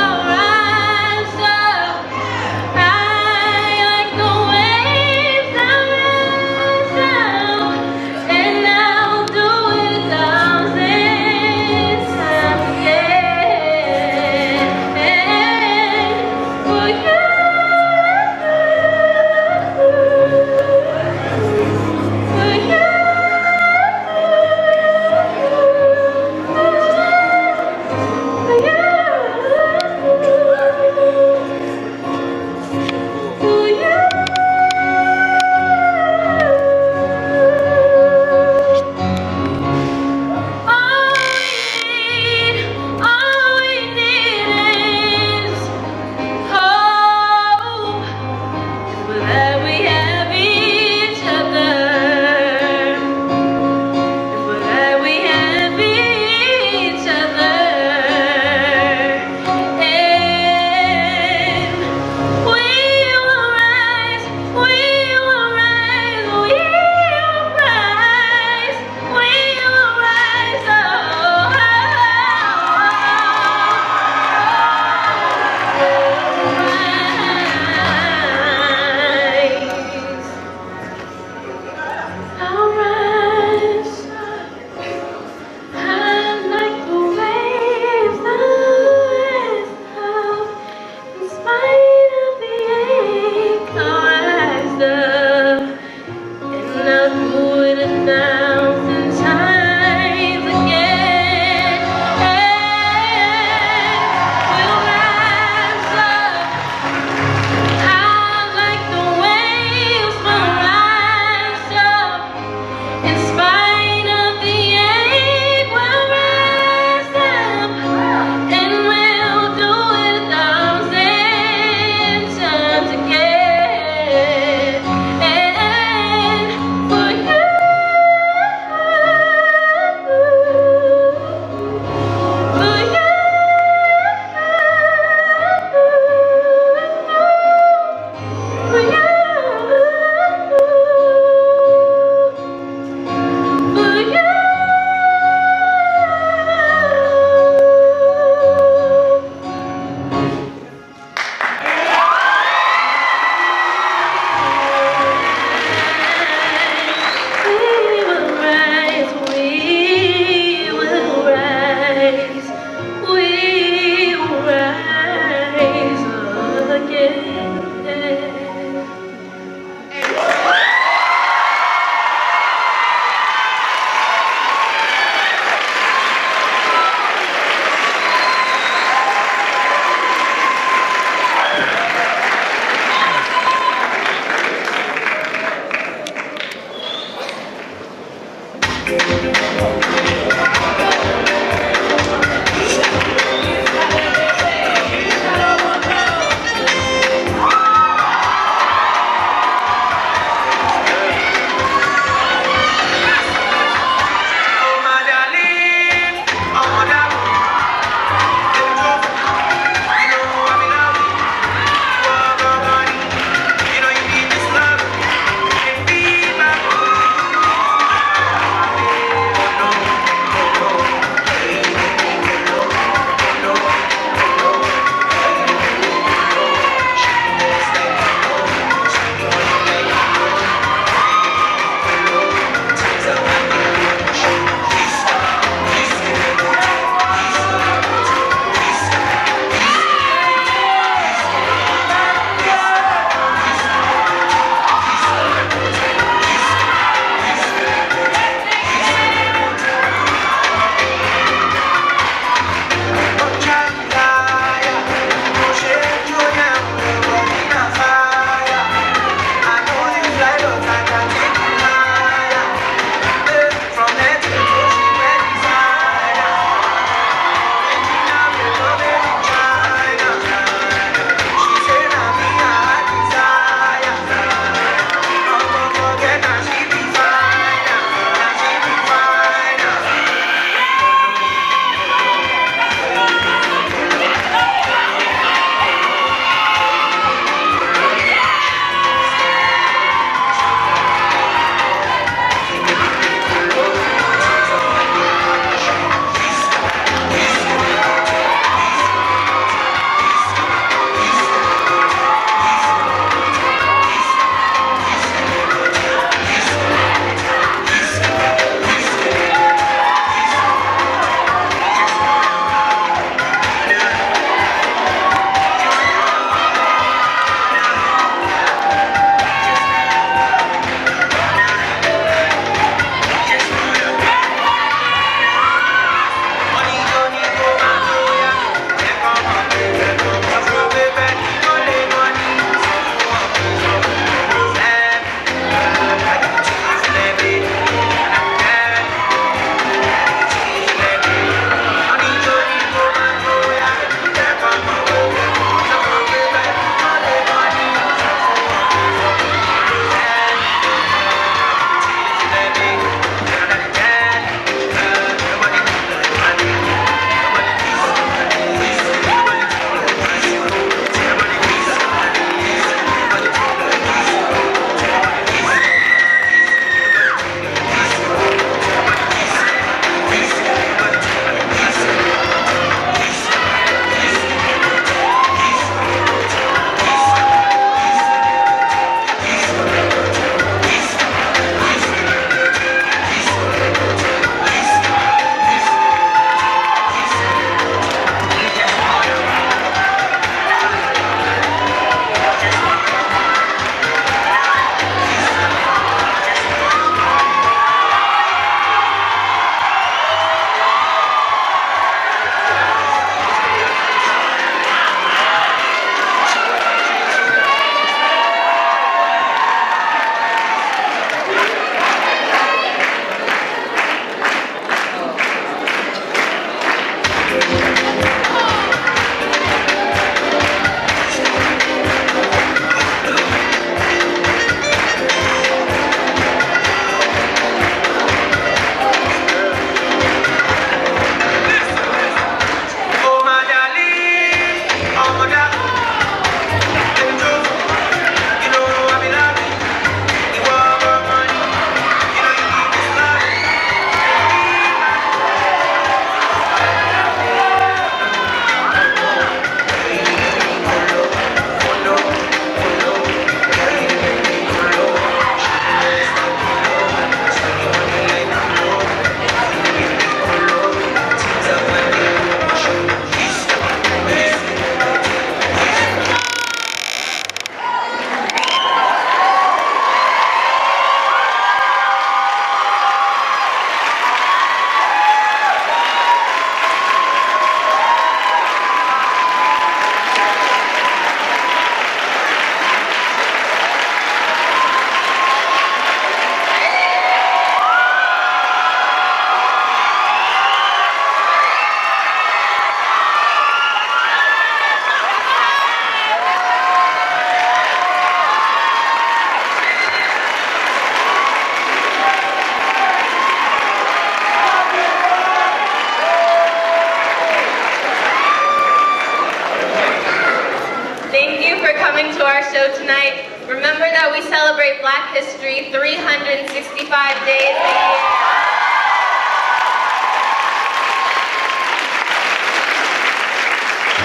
history 365 days a year.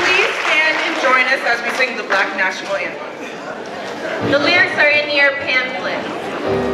Please stand and join us as we sing the Black National Anthem. The lyrics are in your pamphlet.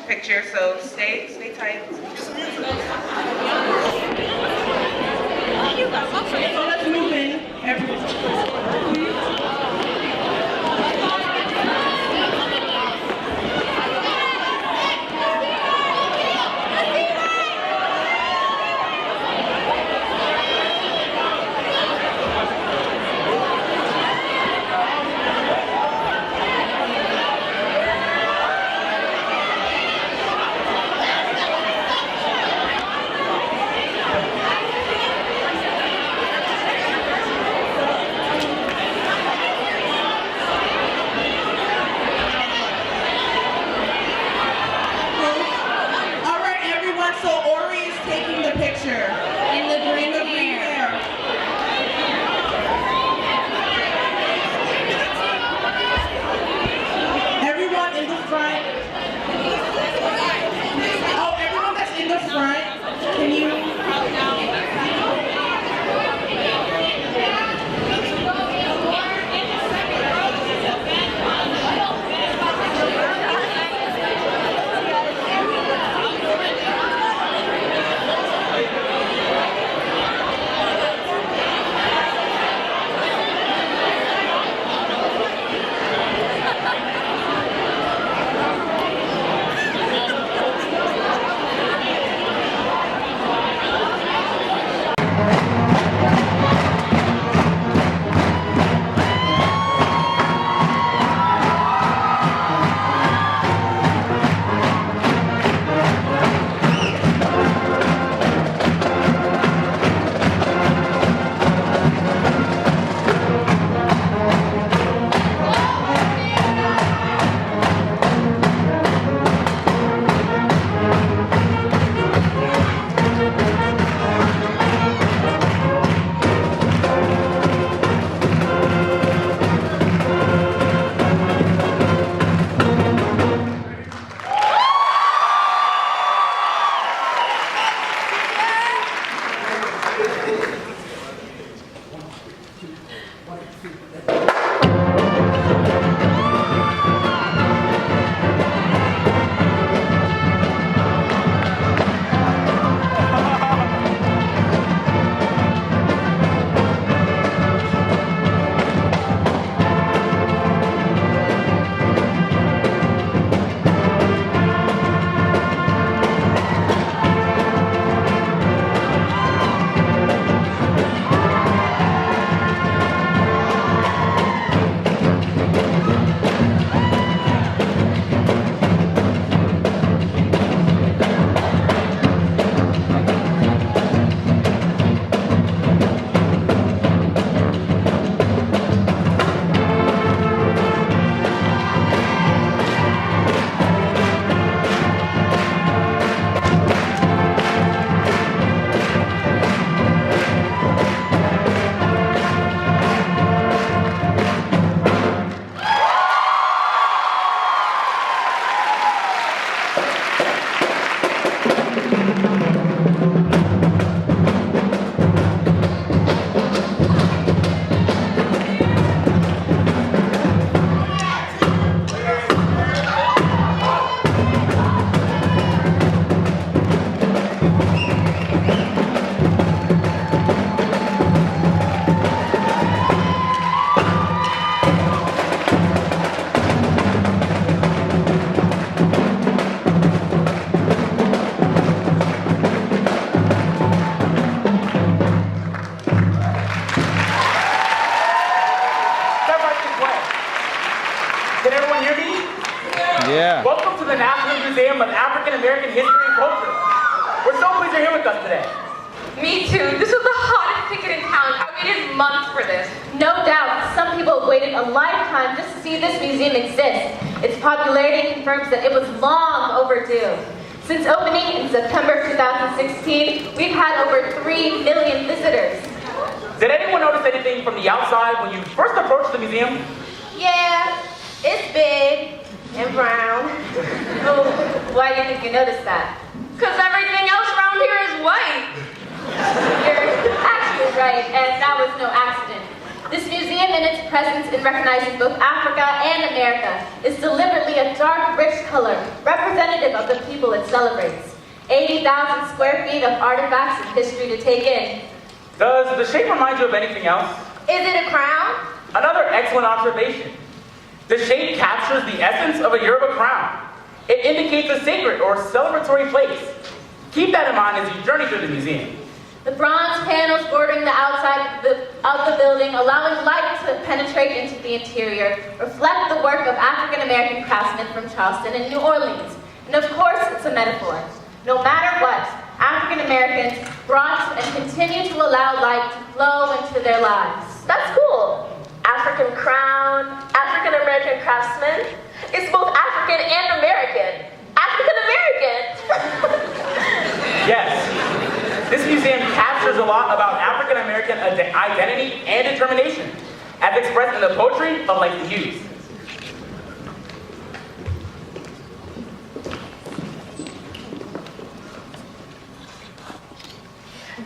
picture, so stay tight. Let's move in. way. Can everyone hear me? Yeah. Welcome to the National Museum of African American History and Culture. We're so pleased you're here with us today. Me too. This was the hottest ticket in town. I waited months for this. No doubt, some people have waited a lifetime just to see this museum exist. Its popularity confirms that it was long overdue. Since opening in September 2016, we've had over 3 million visitors. Did anyone notice anything from the outside when you first approached the museum? Yeah, it's big and brown. Oh, why do you think you noticed that? Because everything else around here is white. You're actually right, and that was no accident. This museum and its presence in recognizing both Africa and America is deliberately a dark, rich color, representative of the people it celebrates. 80,000 square feet of artifacts and history to take in. Does the shape remind you of anything else? Is it a crown? Another excellent observation. The shape captures the essence of a Yoruba crown. It indicates a sacred or celebratory place. Keep that in mind as you journey through the museum. The bronze panels bordering the outside of the building, allowing light to penetrate into the interior, reflect the work of African American craftsmen from Charleston and New Orleans. And of course, it's a metaphor. No matter what, African Americans brought and continue to allow light to flow into their lives. That's cool. African crown, African American craftsman. It's both African and American. African American. Yes. This museum captures a lot about African American identity and determination, as expressed in the poetry of Langston Hughes.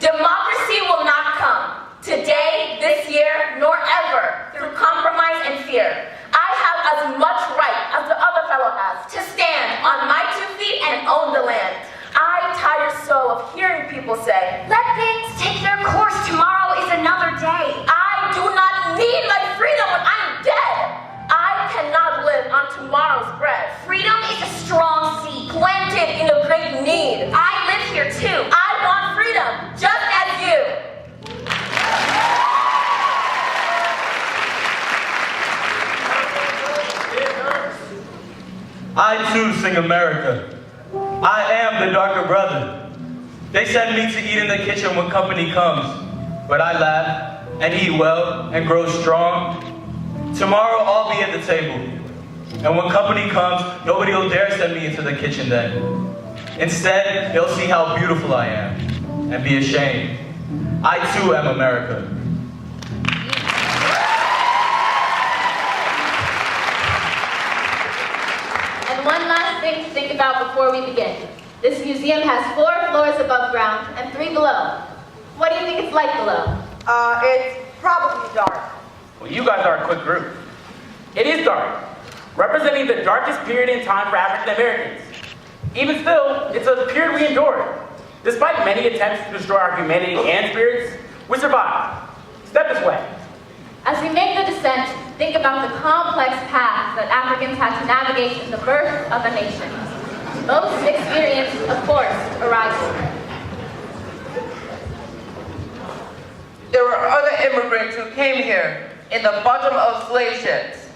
Democracy will not come today, this year, nor ever through compromise and fear. I have as much right as the other fellow has to stand on my 2 feet and own the land. I tire so of hearing people say, let things take their course, tomorrow is another day. I do not need my freedom when I'm dead. I cannot live on tomorrow's bread. Freedom is a strong seed, planted in a great need. I live here too. I want freedom, just as you. I too sing America. I am the darker brother. They send me to eat in the kitchen when company comes, but I laugh and eat well and grow strong. Tomorrow I'll be at the table, and when company comes, nobody will dare send me into the kitchen then. Instead, they'll see how beautiful I am and be ashamed. I too am America. And one last thing to think about before we begin. This museum has 4 floors above ground and 3 below. What do you think it's like below? It's probably dark. Well, you guys are a quick group. It is dark, representing the darkest period in time for African Americans. Even still, it's a period we endured. Despite many attempts to destroy our humanity and spirits, we survived. Step this way. As we make the descent, think about the complex path that Africans had to navigate in the birth of a nation. Most experience, of course, arises. There were other immigrants who came here in the bottom of slave ships,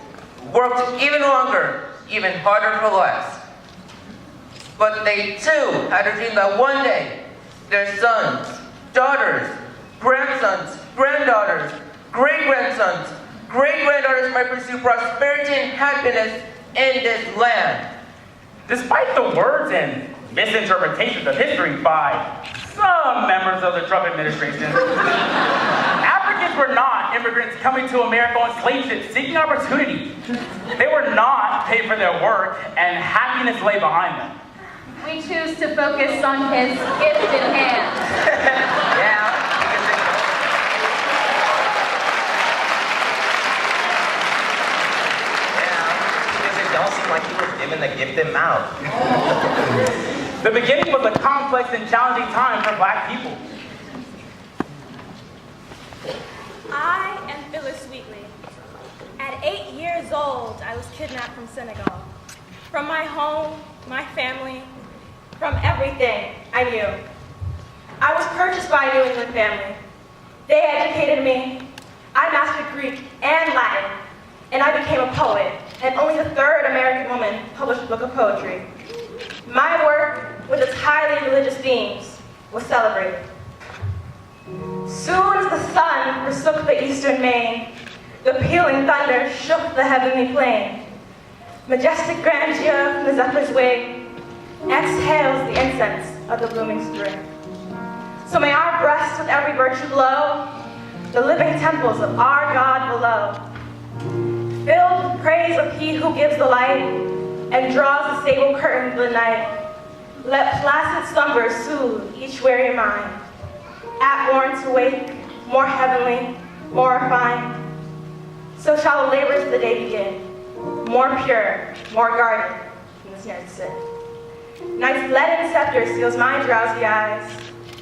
worked even longer, even harder for less. But they too had a dream that one day, their sons, daughters, grandsons, granddaughters, great-grandsons, great-granddaughters might pursue prosperity and happiness in this land. Despite the words and misinterpretations of history by some members of the Trump administration, Africans were not immigrants coming to America on slave ships seeking opportunity. They were not paid for their work, and happiness lay behind them. We choose to focus on his gifted hands. Don't seem like he was given the gifted mouth. The beginning was a complex and challenging time for Black people. I am Phyllis Wheatley. At 8 years old, I was kidnapped from Senegal. From my home, my family, from everything I knew. I was purchased by a New England family. They educated me. I mastered Greek and Latin, and I became a poet, and only the third American woman published a book of poetry. My work, with its highly religious themes, was celebrated. Soon as the sun forsook the eastern main, the pealing thunder shook the heavenly plain. Majestic grandeur from the zephyr's wing exhales the incense of the blooming spring. So may our breasts with every virtue glow, the living temples of our God below. Filled with praise of he who gives the light and draws the sable curtain of the night. Let placid slumber soothe each weary mind, at-born to wake, more heavenly, more refined. So shall the labors of the day begin, more pure, more guarded from the snares of sin. Night's leaden scepter seals my drowsy eyes,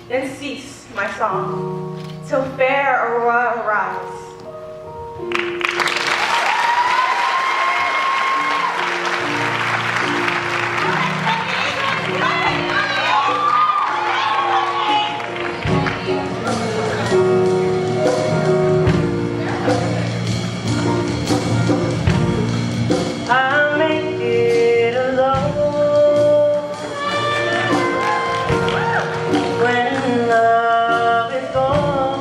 then cease my song, till fair aurora rise. I'll make it alone when love is gone.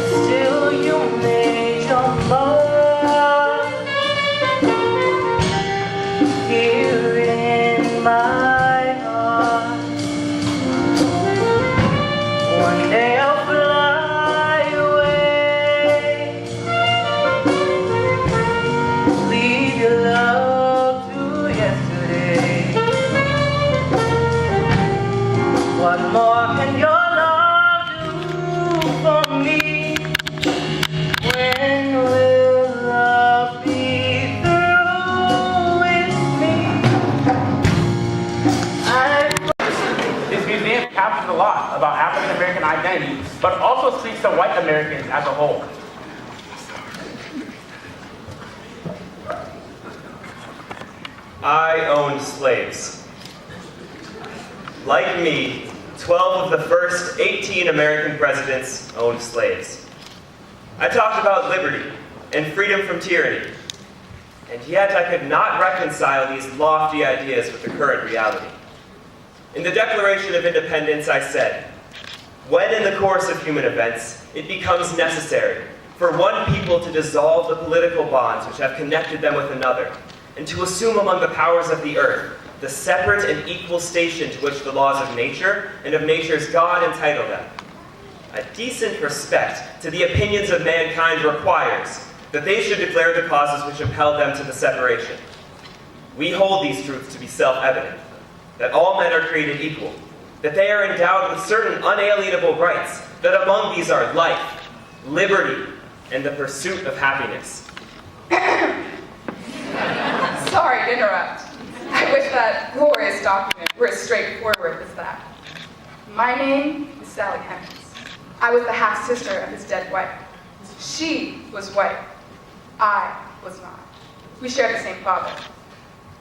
Still you made your mark here in my heart. One day I'll fly away, leave your love to yesterday. What more can your love do for me? When will love be through with me? This museum captures a lot about African American identity, but also speaks to white Americans as a whole. I owned slaves. Like me, 12 of the first 18 American presidents owned slaves. I talked about liberty and freedom from tyranny, and yet I could not reconcile these lofty ideas with the current reality. In the Declaration of Independence, I said, when in the course of human events, it becomes necessary for one people to dissolve the political bonds which have connected them with another, and to assume among the powers of the earth the separate and equal station to which the laws of nature and of nature's God entitle them. A decent respect to the opinions of mankind requires that they should declare the causes which impelled them to the separation. We hold these truths to be self-evident, that all men are created equal, that they are endowed with certain unalienable rights, that among these are life, liberty, and the pursuit of happiness. Sorry to interrupt. I wish that glorious document were as straightforward as that. My name is Sally Hemings. I was the half-sister of his dead wife. She was white. I was not. We shared the same father.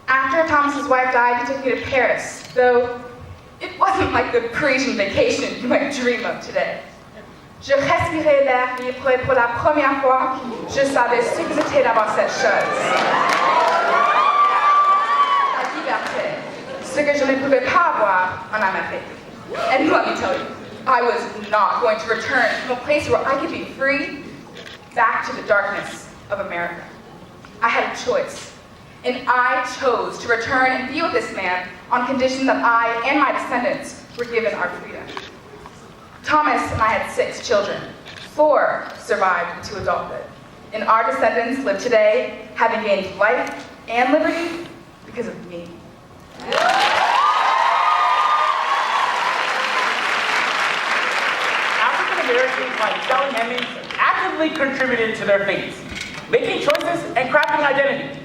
After Thomas's wife died, he took me to Paris, though it wasn't like the Parisian vacation you might dream of today. Je respirais l'air libre et pour la première fois, je savais ce que c'était d'avoir cette chose. La liberté, ce que je ne pouvais pas avoir en Amérique. And let me tell you, I was not going to return from a place where I could be free back to the darkness of America. I had a choice, and I chose to return and be with this man on condition that I and my descendants were given our freedom. Thomas and I had 6 children. 4 survived to adulthood, and our descendants live today having gained life and liberty because of me. African Americans like Sally Hemings actively contributed to their fates, making choices and crafting identity.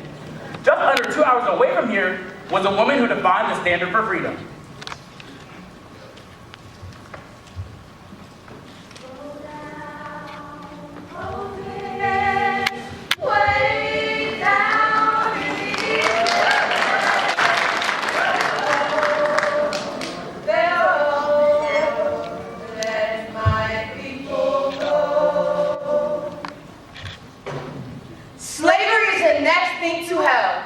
Just under 2 hours away from here was a woman who defined the standard for freedom. think to hell.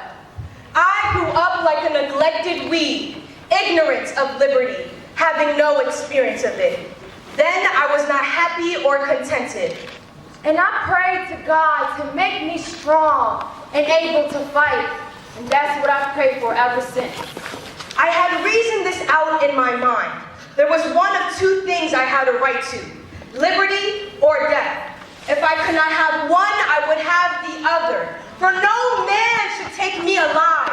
I grew up like a neglected weed, ignorant of liberty, having no experience of it. Then I was not happy or contented. And I prayed to God to make me strong and able to fight. And that's what I've prayed for ever since. I had reasoned this out in my mind. There was one of two things I had a right to, liberty or death. If I could not have one, I would have the other. For no man should take me alive.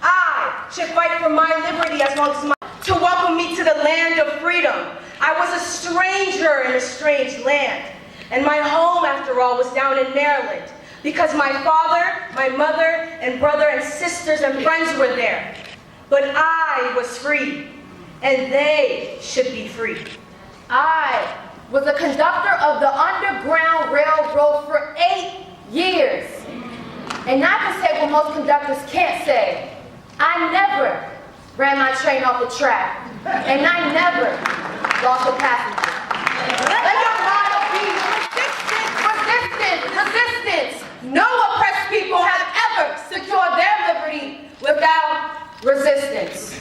I should fight for my liberty as long as to welcome me to the land of freedom. I was a stranger in a strange land. And my home, after all, was down in Maryland. Because my father, my mother, and brother and sisters and friends were there. But I was free. And they should be free. I was a conductor of the Underground Railroad for 8 years. And I can say what most conductors can't say. I never ran my train off the track. And I never lost a passenger. Let your motto be resistance. No oppressed people have ever secured their liberty without resistance.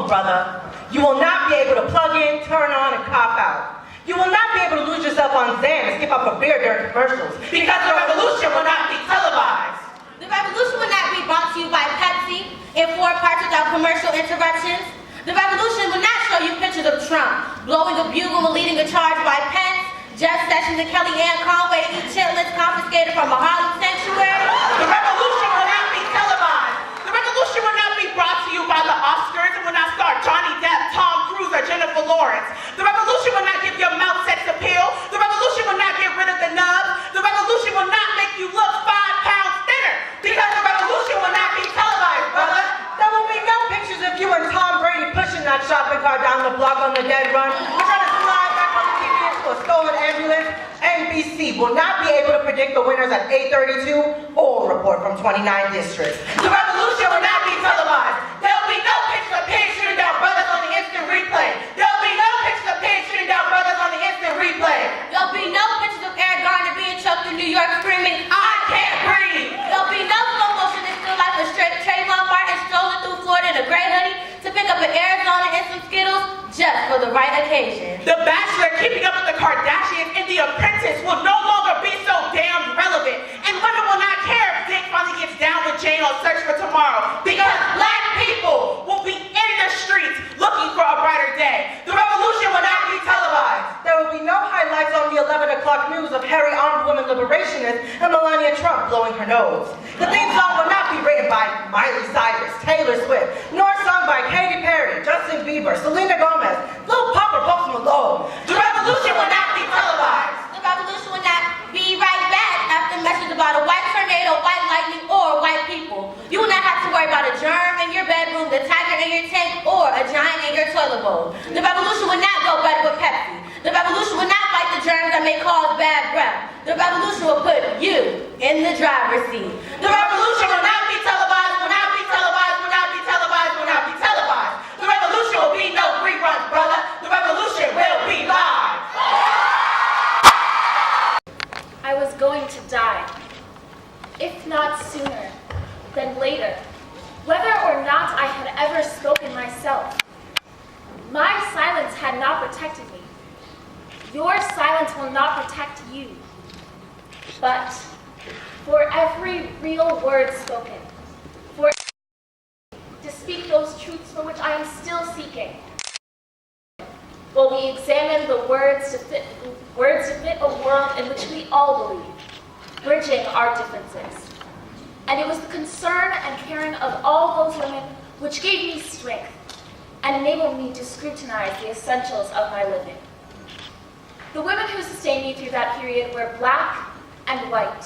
Brother. You will not be able to plug in, turn on, and cop out. You will not be able to lose yourself on Zan and skip up a beer during commercials because the revolution will not be televised. The revolution will not be brought to you by Pepsi in 4 parts without commercial interruptions. The revolution will not show you pictures of Trump blowing a bugle and leading a charge by Pence, Jeff Sessions and Kellyanne Conway to eat chitlins confiscated from a Harlem sanctuary. The revolution will not be televised. The revolution will not be brought to you by the Oscars and will not star Johnny Depp, Tom Cruise, or Jennifer Lawrence. The revolution will not give your mouth sex appeal. The revolution will not get rid of the nubs. The revolution will not make you look 5 pounds thinner because the revolution will not be televised, brother. There will be no pictures of you and Tom Brady pushing that shopping cart down the block on the dead run. We're trying to slide back on the TV into a stolen ambulance. NBC will not be able to predict the winners at 8:32 or report from 29 districts. The revolution will not be televised. There'll be no pictures of pigs shooting down brothers on the instant replay. There'll be no pictures of pigs shooting down brothers on the instant replay. There'll be no pictures of Eric Garner being choked in New York screaming, I can't breathe. There'll be no slow motion in still life of Trayvon Martin strolling through Florida in a gray hoodie to pick up an Arizona and some Skittles just for the right occasion. The Bachelor, Keeping Up with the Kardashians, and The Apprentice will no longer be so damn relevant. And women will not care if Dick finally gets down with and Jane on Search for Tomorrow, because black people will be in the streets looking for a brighter day. The revolution will not be televised. There will be no highlights on the 11 o'clock news of Harry armed women liberationists and Melania Trump blowing her nose. The theme song will not be written by Miley Cyrus, Taylor Swift, nor sung by Katy Perry, Justin Bieber, Selena Gomez, Lil Pump, or Post Malone. The revolution will not be televised. The revolution will not be right back after messages about a white tornado, white lightning, or white people. You will not have to worry about a germ in your bedroom, the tiger in your tank, or a giant in your toilet bowl. The revolution will not go better with Pepsi. The revolution will not fight the germs that may cause bad breath. The revolution will put you in the driver's seat. The revolution will not be televised, will not be televised, will not be televised, will not be televised. The revolution will be no reruns, brother. The revolution will be live. I was going to die, if not sooner, then later, whether or not I had ever spoken myself. My silence had not protected me. Your silence will not protect you. But for every real word spoken, for to speak those truths for which I am still seeking, will we examine the words to fit a world in which we all believe, bridging our differences. And it was the concern and caring of all those women which gave me strength and enabled me to scrutinize the essentials of my living. The women who sustained me through that period were black and white,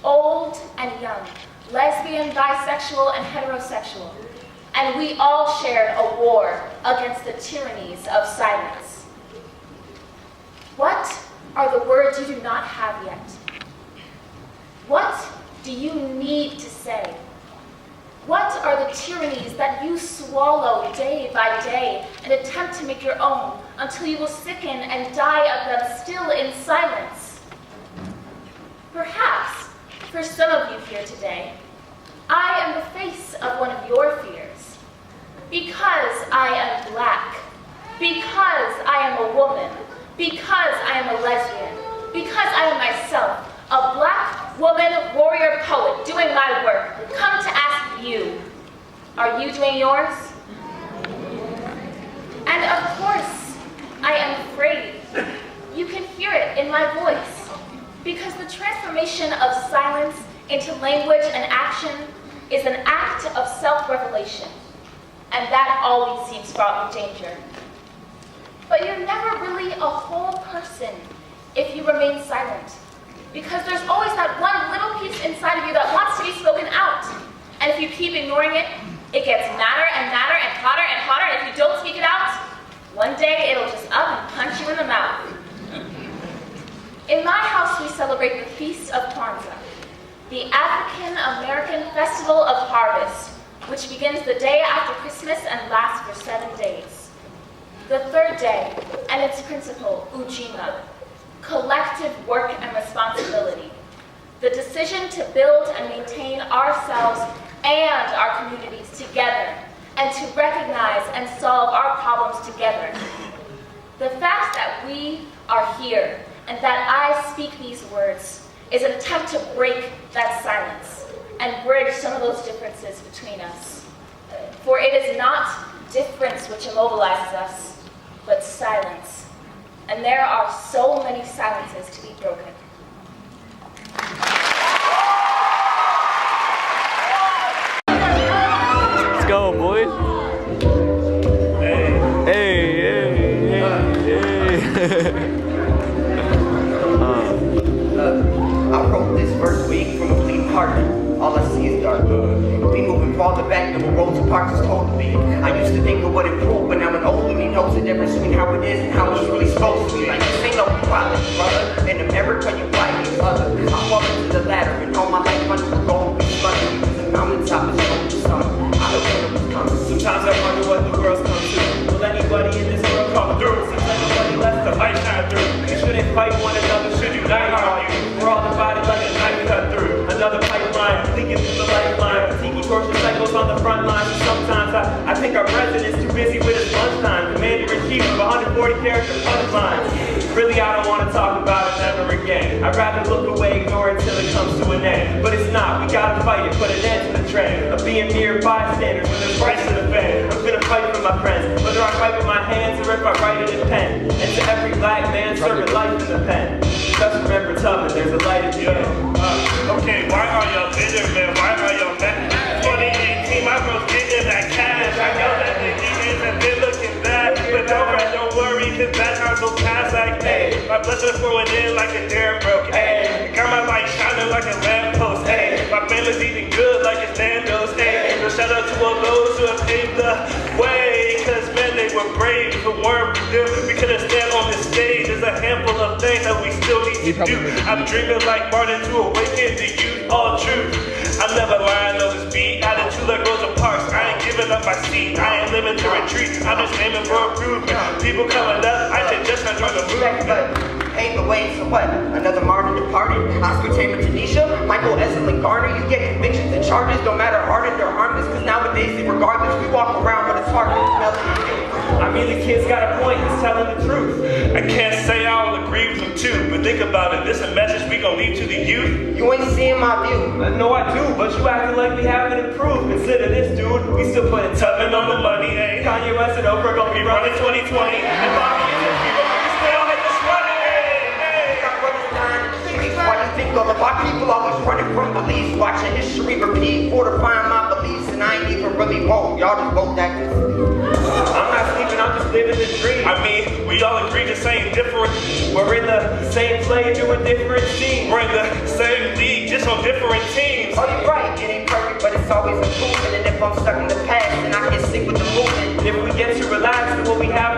old and young, lesbian, bisexual, and heterosexual, and we all shared a war against the tyrannies of silence. What are the words you do not have yet? What do you need to say? What are the tyrannies that you swallow day by day and attempt to make your own until you will sicken and die of them still in silence? Perhaps, for some of you here today, I am the face of one of your fears. Because I am black, because I am a woman, because I am a lesbian, because I am myself, a black woman warrior poet doing my work, come to ask you, are you doing yours? And of course, I am afraid. You can hear it in my voice, because the transformation of silence into language and action is an act of self-revelation, and that always seems fraught with danger. But you're never really a whole person if you remain silent, because there's always that one little piece inside of you that wants to be spoken out. And if you keep ignoring it, it gets madder and madder and hotter and hotter, and if you don't speak it out, one day it'll just up and punch you in the mouth. In my house, we celebrate the Feast of Kwanzaa, the African-American Festival of Harvest, which begins the day after Christmas and lasts for 7 days. The third day, and its principle, Ujima, collective work and responsibility, the decision to build and maintain ourselves and our communities together, and to recognize and solve our problems together. The fact that we are here and that I speak these words is an attempt to break that silence and bridge some of those differences between us. For it is not difference which immobilizes us, but silence. And there are so many silences to be broken. Let's go, boys. Hey. I wrote this first week from a clean heart. All I see is dark. We moving farther back than what Rosa Parks was told to be. I used to think of what improved, but now an older me knows the difference between how it is and how it's really supposed to be. Like this ain't no equality, brother. In America, you fight each other. I fall into the ladder, and all my life I knew the goal was running. Because the mountaintop is on the sun. I don't know what's coming. Sometimes I wonder what the world's come to. Will anybody in this world come through? Seems like nobody left the fight shine through. You shouldn't fight one another, should unite on you. We're all divided like a knife cut through. Another pipeline, leaking through the lifeline. Tiki torture cycles on the front lines. And sometimes I think our president's too busy with his lunchtime. Commander-in-chief of 140 character punchlines. Really, I don't want to talk about it ever again. I'd rather look away, ignore it till it comes to an end. But it's not. We gotta fight it, put an end to the trend of being mere bystanders when there's rights to defend. I'm gonna fight for my friends, whether I fight with my hands or if I write it in pen. And to every black man serving life in the pen, just remember Tubman, there's a light at the end. Okay, why are y'all bitter, man? Why are y'all mad? 2018, my bro's getting that cash. I know that the heat isn't been looking bad, but don't worry, cause bad times will pass like, hey. My blessings flowing in like a dare broke, hey. Got my light shining like a lamppost, hey. My family's eating good like it's Nando's, hey. So shout out to all those who have paved the way, cause man, they were brave. If it weren't for them, we couldn't stand on this stage. There's a handful of things that we still need to do. I'm dreaming like Martin to awaken the youth, all truth. I'm never lying on this beat. Attitude like Rosa Parks. I ain't giving up my seat. I ain't living to retreat. I'm just aiming for improvement. People coming up, I should just enjoy the movement. Hey, but wait, so what? Another martyr departed? Oscar Taylor, Tanisha, Michael Esselin Garner. You get convictions and charges, no matter hardened or harmless. Cause nowadays, regardless, we walk around, but it's hard to smell it. I mean, the kid's got a point. He's telling the truth. I can't say I don't agree with him too, but think about it. This a message we gonna leave to the youth. You ain't seeing my view. No, I do, but you acting like we haven't improved. Consider this, dude. We still putting Tubman on the money, eh? Kanye West and Oprah gonna be running 2020. And Bobby and the people still hit this money, Why you think all of our people always running from police? Watching history repeat, fortifying my beliefs, and I ain't even really woke. Y'all just vote that. I'm not sleeping, I'm just living the dream. I mean, we all agree the same different. We're in the same play, doing different scenes. We're in the same league, just on different teams. Oh, you're right, it ain't perfect, but it's always improving. And if I'm stuck in the past, then I can stick with the movement. If we get to relax, then what we have